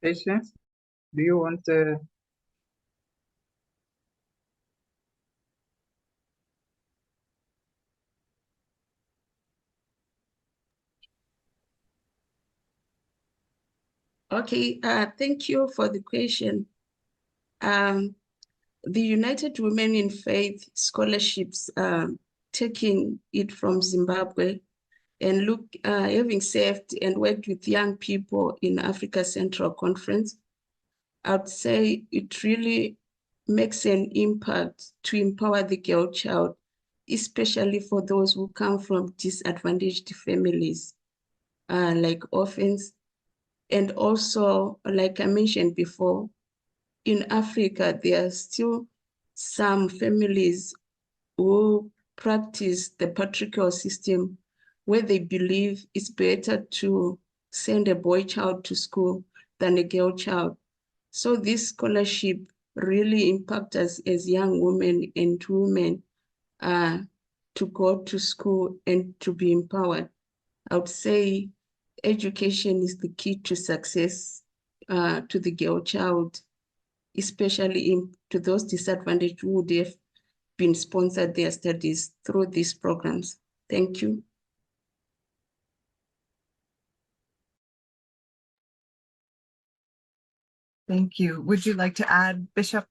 Patience, do you want to? Okay, thank you for the question. The United Women in Faith scholarships, taking it from Zimbabwe and having served and worked with young people in Africa Central Conference, I would say it really makes an impact to empower the girl child, especially for those who come from disadvantaged families, like orphans. And also, like I mentioned before, in Africa, there are still some families who practice the patriarchal system where they believe it's better to send a boy child to school than a girl child. So this scholarship really impacts us as young women and women to go to school and to be empowered. I would say education is the key to success to the girl child, especially to those disadvantaged who would have been sponsored their studies through these programs. Thank you. Thank you. Would you like to add, Bishop?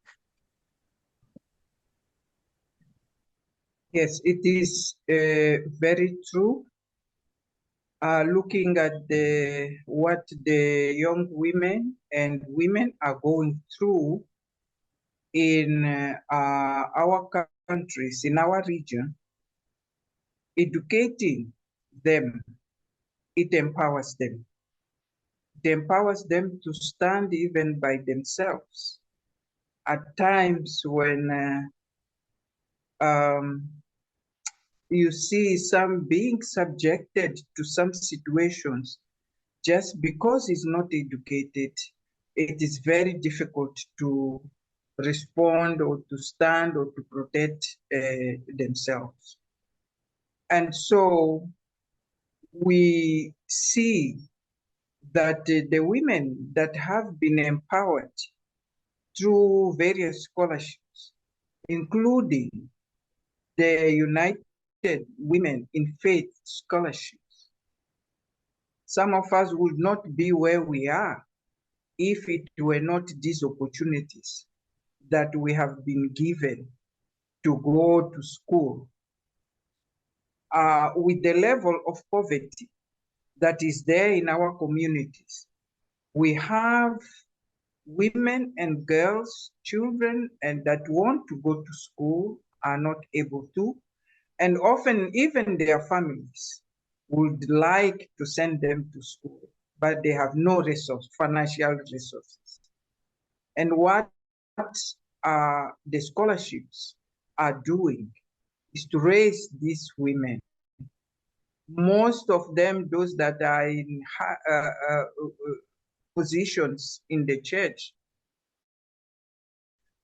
Yes, it is very true. Looking at what the young women and women are going through in our countries, in our region, educating them, it empowers them. It empowers them to stand even by themselves. At times when you see some being subjected to some situations just because he's not educated, it is very difficult to respond or to stand or to protect themselves. And so we see that the women that have been empowered through various scholarships, including the United Women in Faith scholarships, some of us would not be where we are if it were not these opportunities that we have been given to go to school. With the level of poverty that is there in our communities, we have women and girls, children, and that want to go to school are not able to, and often even their families would like to send them to school, but they have no financial resources. And what the scholarships are doing is to raise these women. Most of them, those that are in positions in the church,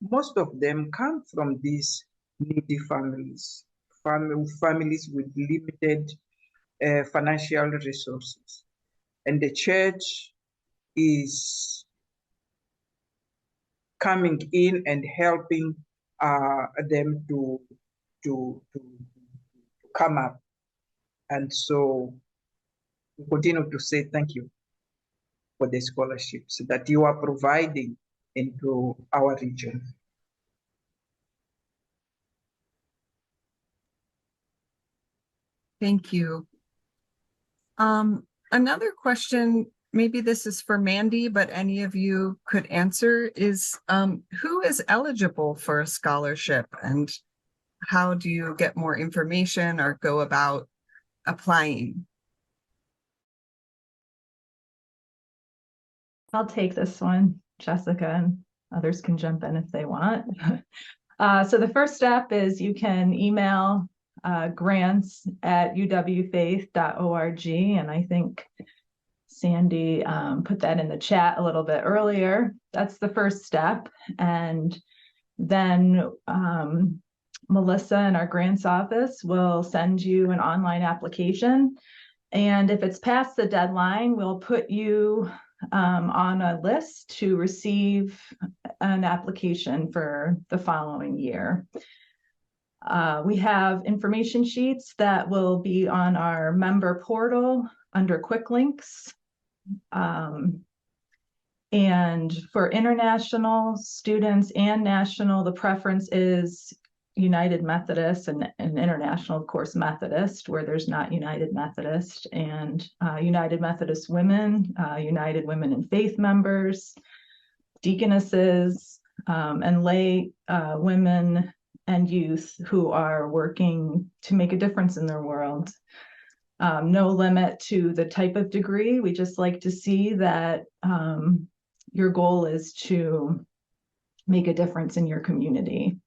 most of them come from these needy families, families with limited financial resources. And the church is coming in and helping them to come up. And so we continue to say thank you for the scholarships that you are providing into our region. Thank you. Another question maybe this is for Mandy, but any of you could answer, is who is eligible for a scholarship and how do you get more information or go about applying? I'll take this one, Jessica, and others can jump in if they want. So the first step is you can email grants@uwfaith.org, and I think Sandy put that in the chat a little bit earlier. That's the first step. And then Melissa in our grants office will send you an online application. And if it's past the deadline, we'll put you on a list to receive an application for the following year. We have information sheets that will be on our member portal under quick links. And for international students and national, the preference is United Methodist and international, of course, Methodist, where there's not United Methodist, and United Methodist Women, United Women in Faith members, deaconesses, and lay women and youth who are working to make a difference in their world. No limit to the type of degree. We just like to see that your goal is to make a difference in your community.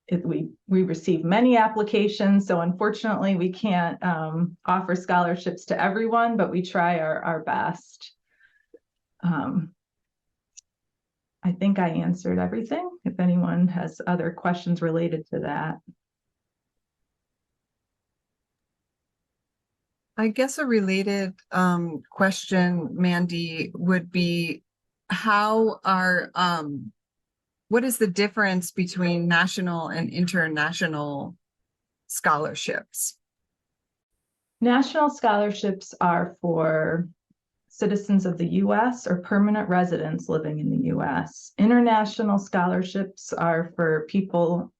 We receive many applications, so unfortunately we can't offer scholarships to everyone, but we try our best. I think I answered everything. If anyone has other questions related to that. I guess a related question, Mandy, would be what is the difference between national and international scholarships? National scholarships are for citizens of the U.S. or permanent residents living in the U.S. International scholarships are for people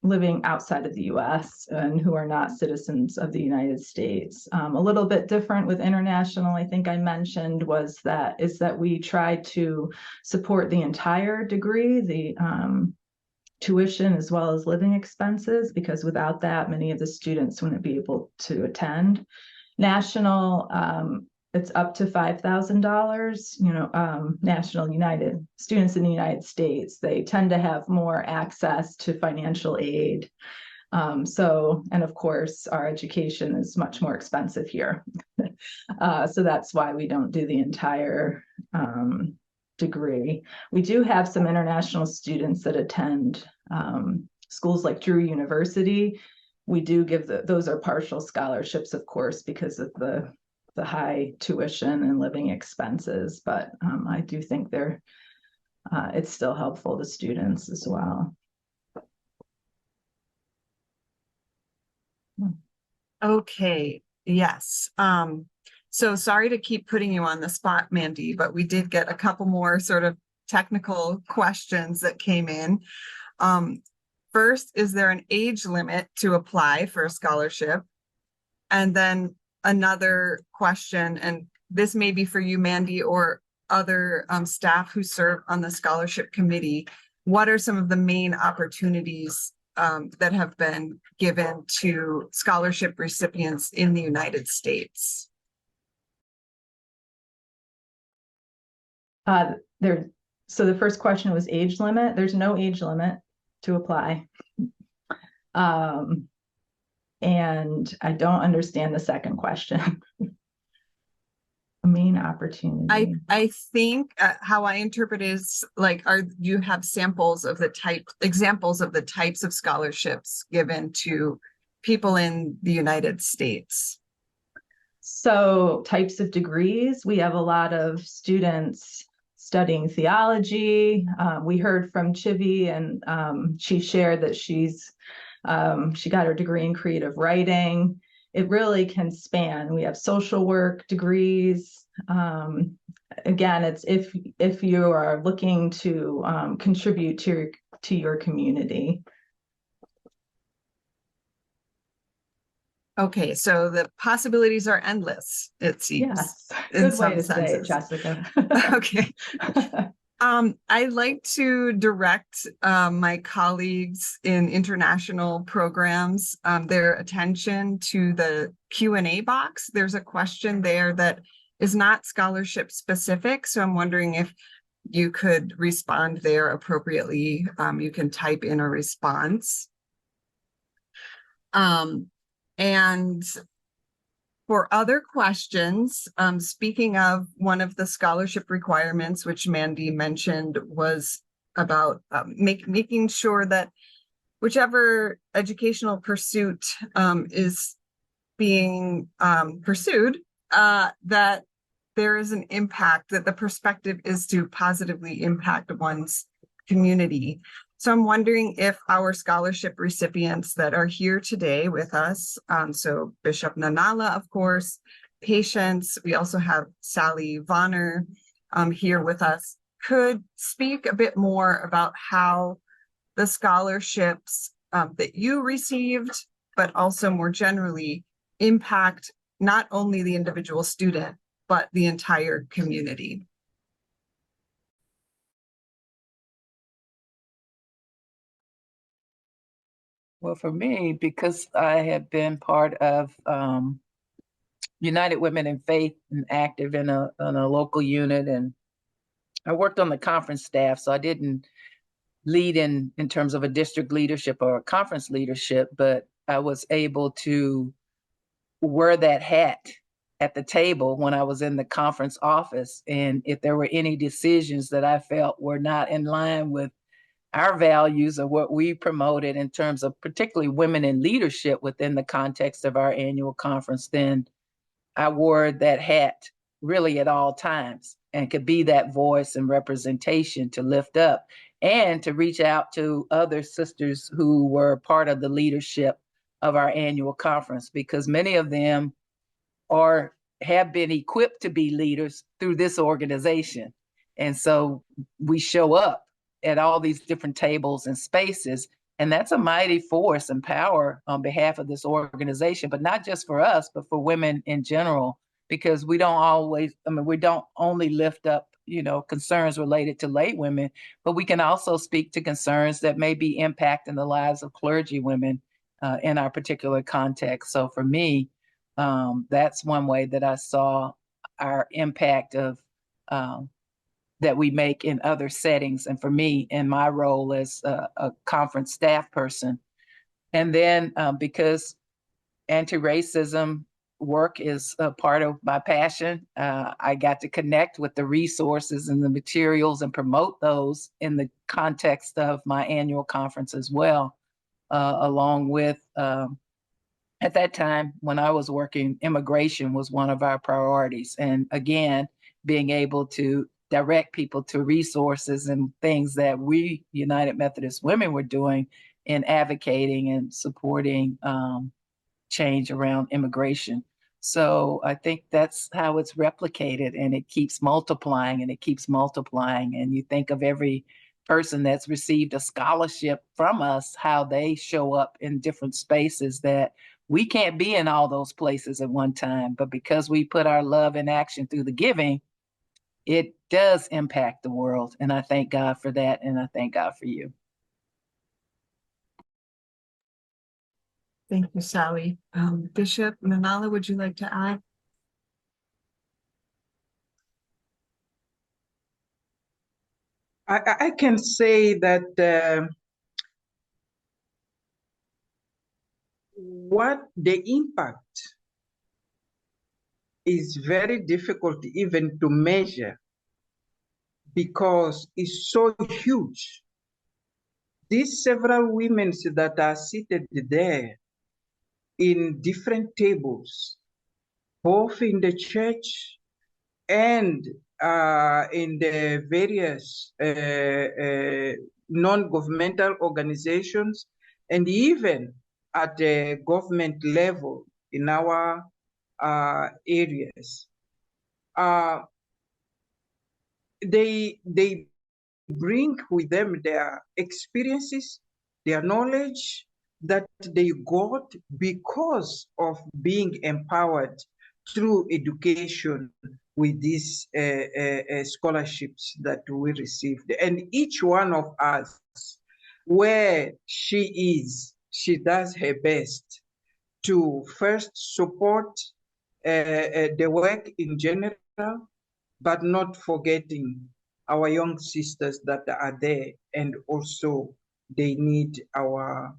living outside of the U.S. and who are not citizens of the United States. A little bit different with international, I think I mentioned, is that we try to support the entire degree, the tuition as well as living expenses, because without that, many of the students wouldn't be able to attend. National, it's up to $5,000. National United students in the United States, they tend to have more access to financial aid. And of course, our education is much more expensive here. So that's why we don't do the entire degree. We do have some international students that attend schools like Drew University. We do give those are partial scholarships, of course, because of the high tuition and living expenses, but I do think it's still helpful to students as well. Okay, yes. So sorry to keep putting you on the spot, Mandy, but we did get a couple more sort of technical questions that came in. First, is there an age limit to apply for a scholarship? And then another question, and this may be for you, Mandy, or other staff who serve on the scholarship committee. What are some of the main opportunities that have been given to scholarship recipients in the United States? So the first question was age limit. There's no age limit to apply. And I don't understand the second question. Main opportunity. I think how I interpret is like, you have examples of the types of scholarships given to people in the United States? So types of degrees, we have a lot of students studying theology. We heard from Chivi, and she shared that she got her degree in creative writing. It really can span. We have social work degrees. Again, it's if you are looking to contribute to your community. Okay, so the possibilities are endless, it seems. Yes, in good way some to say it, senses. Jessica. Okay. I'd like to direct my colleagues in international programs their attention to the Q&A box. There's a question there that is not scholarship specific, so I'm wondering if you could respond there appropriately. You can type in a response. And for other questions, speaking of one of the scholarship requirements, which Mandy mentioned, was about making sure that whichever educational pursuit is being pursued, that there is an impact, that the perspective is to positively impact one's community. So I'm wondering if our scholarship recipients that are here today with us, so Bishop Nanala, of course, Patience, we also have Sally Vonner here with us, could speak a bit more about how the scholarships that you received, but also more generally impact not only the individual student, but the entire community. Well, for me, because I have been part of United Women in Faith and active in a local unit, and I worked on the conference staff, so I didn't lead in terms of a district leadership or a conference leadership, but I was able to wear that hat at the table when I was in the conference office. And if there were any decisions that I felt were not in line with our values or what we promoted in terms of particularly women in leadership within the context of our annual conference, then I wore that hat really at all times and could be that voice and representation to lift up and to reach out to other sisters who were part of the leadership of our annual conference, because many of them are have been equipped to be leaders through this organization. And so we show up at all these different tables and spaces, and that's a mighty force and power on behalf of this organization, but not just for us, but for women in general, because we don't always, we don't only lift up, concerns related to lay women, but we can also speak to concerns that may be impacting the lives of clergy women in our particular context. So for me, that's one way that I saw our impact of that we make in other settings. And for me, in my role as a conference staff person, and then because anti-racism work is a part of my passion, I got to connect with the resources and the materials and promote those in the context of my annual conference as well, along with at that time, when I was working, immigration was one of our priorities. And again, being able to direct people to resources and things that we United Methodist Women were doing in advocating and supporting change around immigration. So I think that's how it's replicated, and it keeps multiplying and it keeps multiplying. And you think of every person that's received a scholarship from us, how they show up in different spaces that we can't be in all those places at one time, but because we put our love in action through the giving, it does impact the world. And I thank God for that. And I thank God for you. Thank you, Sally. Bishop Nanala, would you like to add? I can say that what the impact is very difficult even to measure because it's so huge. These several women that are seated there in different tables, both in the church and in the various non-governmental organizations, and even at the government level in our areas. They bring with them their experiences, their knowledge, that they got because of being empowered through education with these scholarships that we received. And each one of us, where she is, she does her best to first support the work in general, but not forgetting our young sisters that are there, and also they need our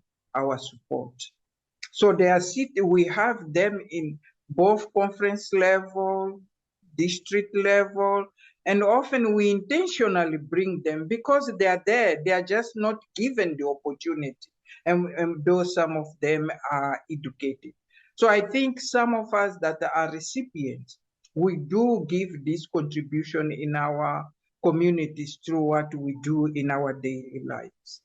support. So we have them in both conference level, district level, and often we intentionally bring them because they are there. They are just not given the opportunity, and though some of them are educated. So I think some of us that are recipients, we do give this contribution in our communities through what we do in our daily lives.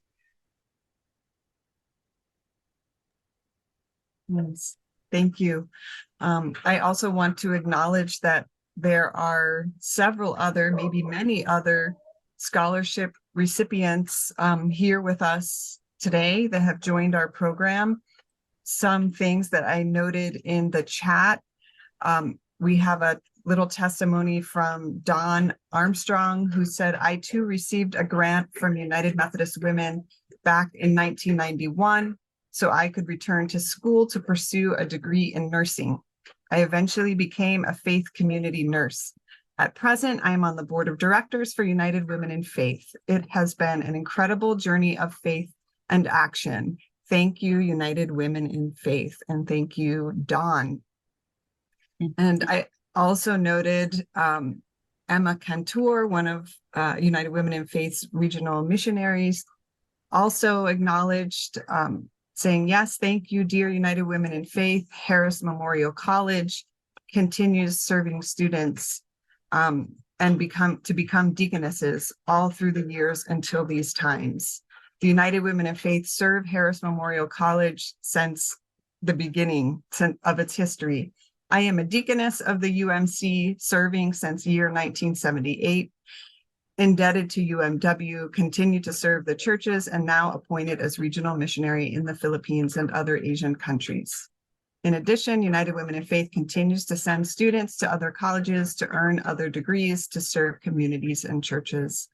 Yes, thank you. I also want to acknowledge that there are several other, maybe many other scholarship recipients here with us today that have joined our program. Some things that I noted in the chat. We have a little testimony from Dawn Armstrong, who said, I too received a grant from United Methodist Women back in 1991, so I could return to school to pursue a degree in nursing. I eventually became a faith community nurse. At present, I am on the board of directors for United Women in Faith. It has been an incredible journey of faith and action. Thank you, United Women in Faith, and thank you, Dawn. And I also noted Emma Cantor, one of United Women in Faith's regional missionaries, also acknowledged, saying, yes, thank you, dear United Women in Faith. Harris Memorial College continues serving students and become deaconesses all through the years until these times. The United Women in Faith serve Harris Memorial College since the beginning of its history. I am a deaconess of the UMC, serving since year 1978, indebted to UMW, continue to serve the churches, and now appointed as regional missionary in the Philippines and other Asian countries. In addition, United Women in Faith continues to send students to other colleges to earn other degrees to serve communities and churches.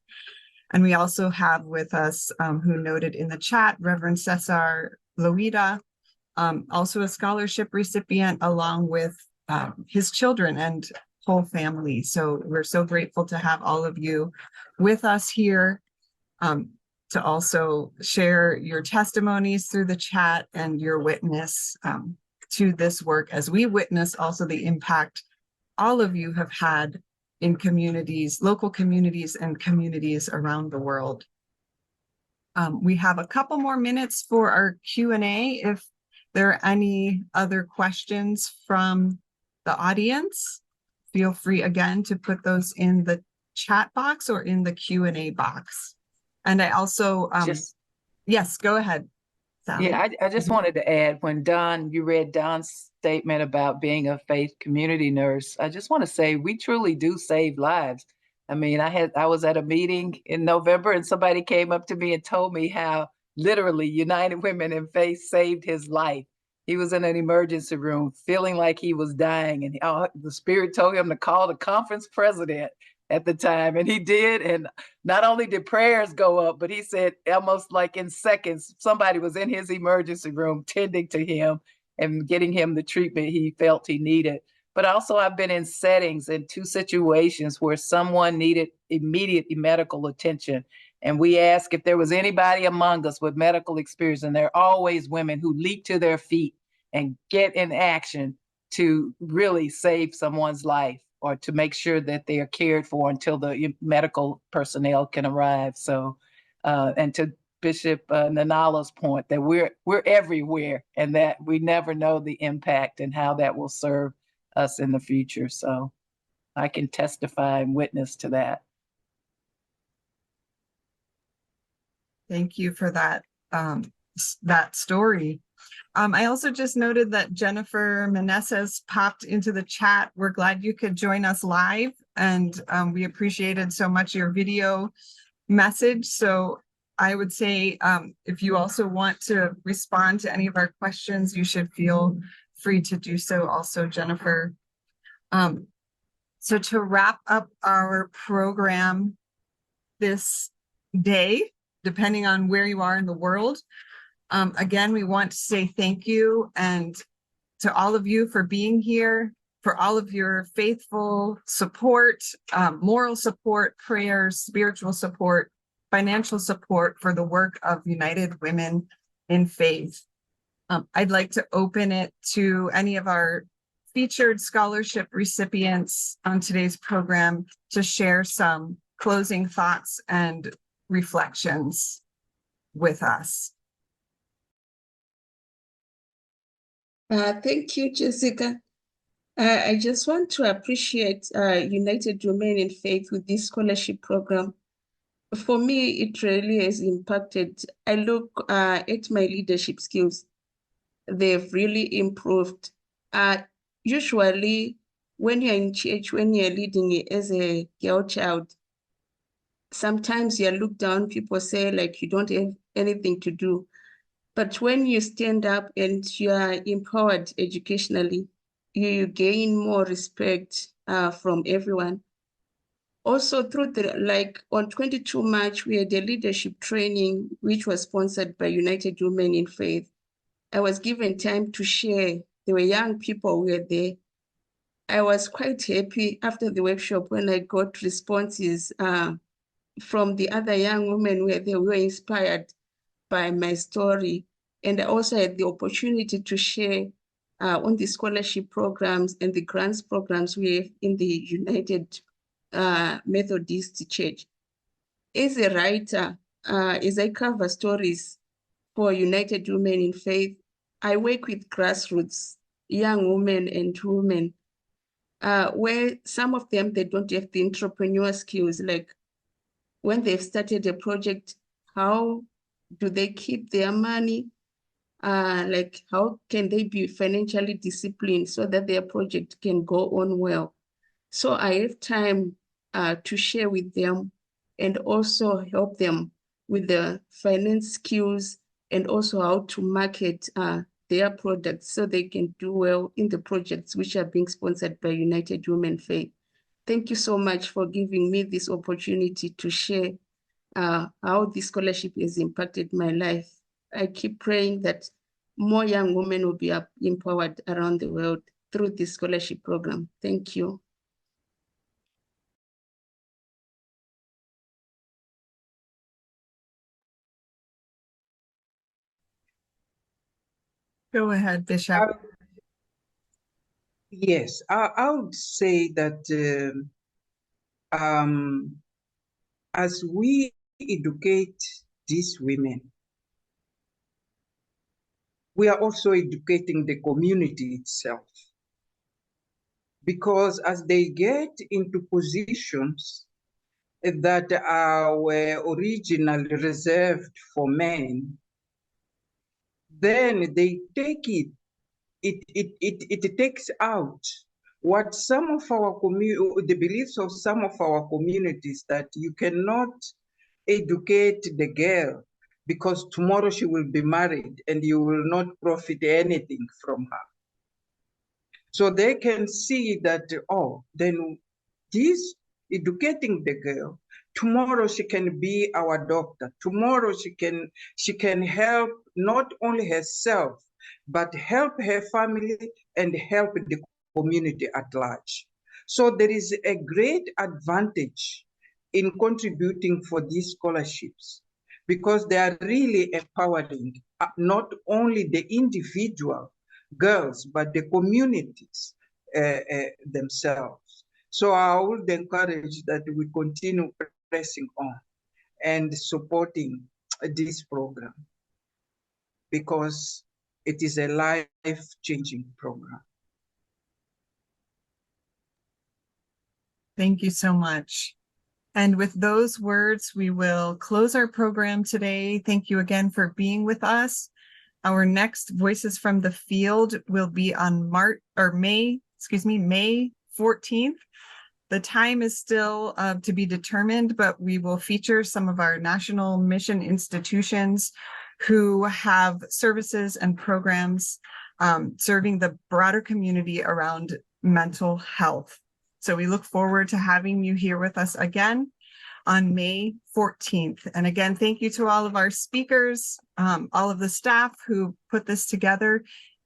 And we also have with us, who noted in the chat, Reverend Cesar Loida, also a scholarship recipient, along with his children and whole family. So we're so grateful to have all of you with us here to also share your testimonies through the chat and your witness to this work, as we witness also the impact all of you have had in communities, local communities, and communities around the world. We have a couple more minutes for our Q&A. If there are any other questions from the audience, feel free again to put those in the chat box or in the Q&A box. And I also, yes, go ahead, Sally. Yeah, I just wanted to add, when you read Don's statement about being a faith community nurse, I just want to say we truly do save lives. I mean, I was at a meeting in November and somebody came up to me and told me how literally United Women in Faith saved his life. He was in an emergency room feeling like he was dying, and the Spirit told him to call the conference president at the time, and he did. And not only did prayers go up, but he said almost like in seconds, somebody was in his emergency room tending to him and getting him the treatment he felt he needed. But also I've been in settings, in 2 situations where someone needed immediate medical attention. And we asked if there was anybody among us with medical experience, and there are always women who leap to their feet and get in action to really save someone's life, or to make sure that they are cared for until the medical personnel can arrive. So, and to Bishop Nanala's point, that we're everywhere, and that we never know the impact and how that will serve us in the future. So I can testify and witness to that. Thank you for that, that story. I also just noted that Jennifer Meneses popped into the chat. We're glad you could join us live, and we appreciated so much your video message. So I would say if you also want to respond to any of our questions, you should feel free to do so also, Jennifer. So to wrap up our program this day, depending on where you are in the world, again, we want to say thank you and to all of you for being here, for all of your faithful support, moral support, prayers, spiritual support, financial support for the work of United Women in Faith. I'd like to open it to any of our featured scholarship recipients on today's program to share some closing thoughts and reflections with us. Thank you, Jessica. I just want to appreciate United Women in Faith with this scholarship program. For me, it really has impacted. I look at my leadership skills. They've really improved. Usually, when you're in church, when you're leading as a girl child, sometimes you're looked down. People say like you don't have anything to do. But when you stand up and you are empowered educationally, you gain more respect from everyone. Also through like on 22 March, we had a leadership training, which was sponsored by United Women in Faith. I was given time to share. There were young people who were there. I was quite happy after the workshop when I got responses from the other young women where they were inspired by my story. And I also had the opportunity to share on the scholarship programs and the grants programs we have in the United Methodist Church. As a writer, as I cover stories for United Women in Faith, I work with grassroots, young women and women, where some of them, they don't have the entrepreneur skills, like when they've started a project, how do they keep their money? Like how can they be financially disciplined so that their project can go on well? So I have time to share with them and also help them with the finance skills and also how to market their products so they can do well in the projects which are being sponsored by United Women Faith. Thank you so much for giving me this opportunity to share how this scholarship has impacted my life. I keep praying that more young women will be empowered around the world through this scholarship program. Thank you. Go ahead, Bishop. Yes, I would say that as we educate these women, we are also educating the community itself. Because as they get into positions that were originally reserved for men, then they take it takes out what some of our the beliefs of some of our communities, that you cannot educate the girl because tomorrow she will be married and you will not profit anything from her. So they can see that, oh, then this educating the girl, tomorrow she can be our doctor. Tomorrow she can help not only herself, but help her family and help the community at large. So there is a great advantage in contributing for these scholarships, because they are really empowering not only the individual girls, but the communities themselves. So I would encourage that we continue pressing on and supporting this program, because it is a life-changing program. Thank you so much. And with those words, we will close our program today. Thank you again for being with us. Our next Voices from the Field will be on May 14th. The time is still to be determined, but we will feature some of our national mission institutions who have services and programs serving the broader community around mental health. So we look forward to having you here with us again on May 14th. And again, thank you to all of our speakers, all of the staff who put this together.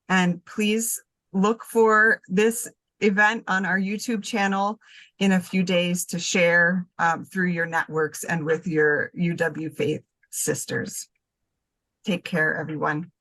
And please look for this event on our YouTube channel in a few days to share through your networks and with your UW Faith sisters. Take care, everyone.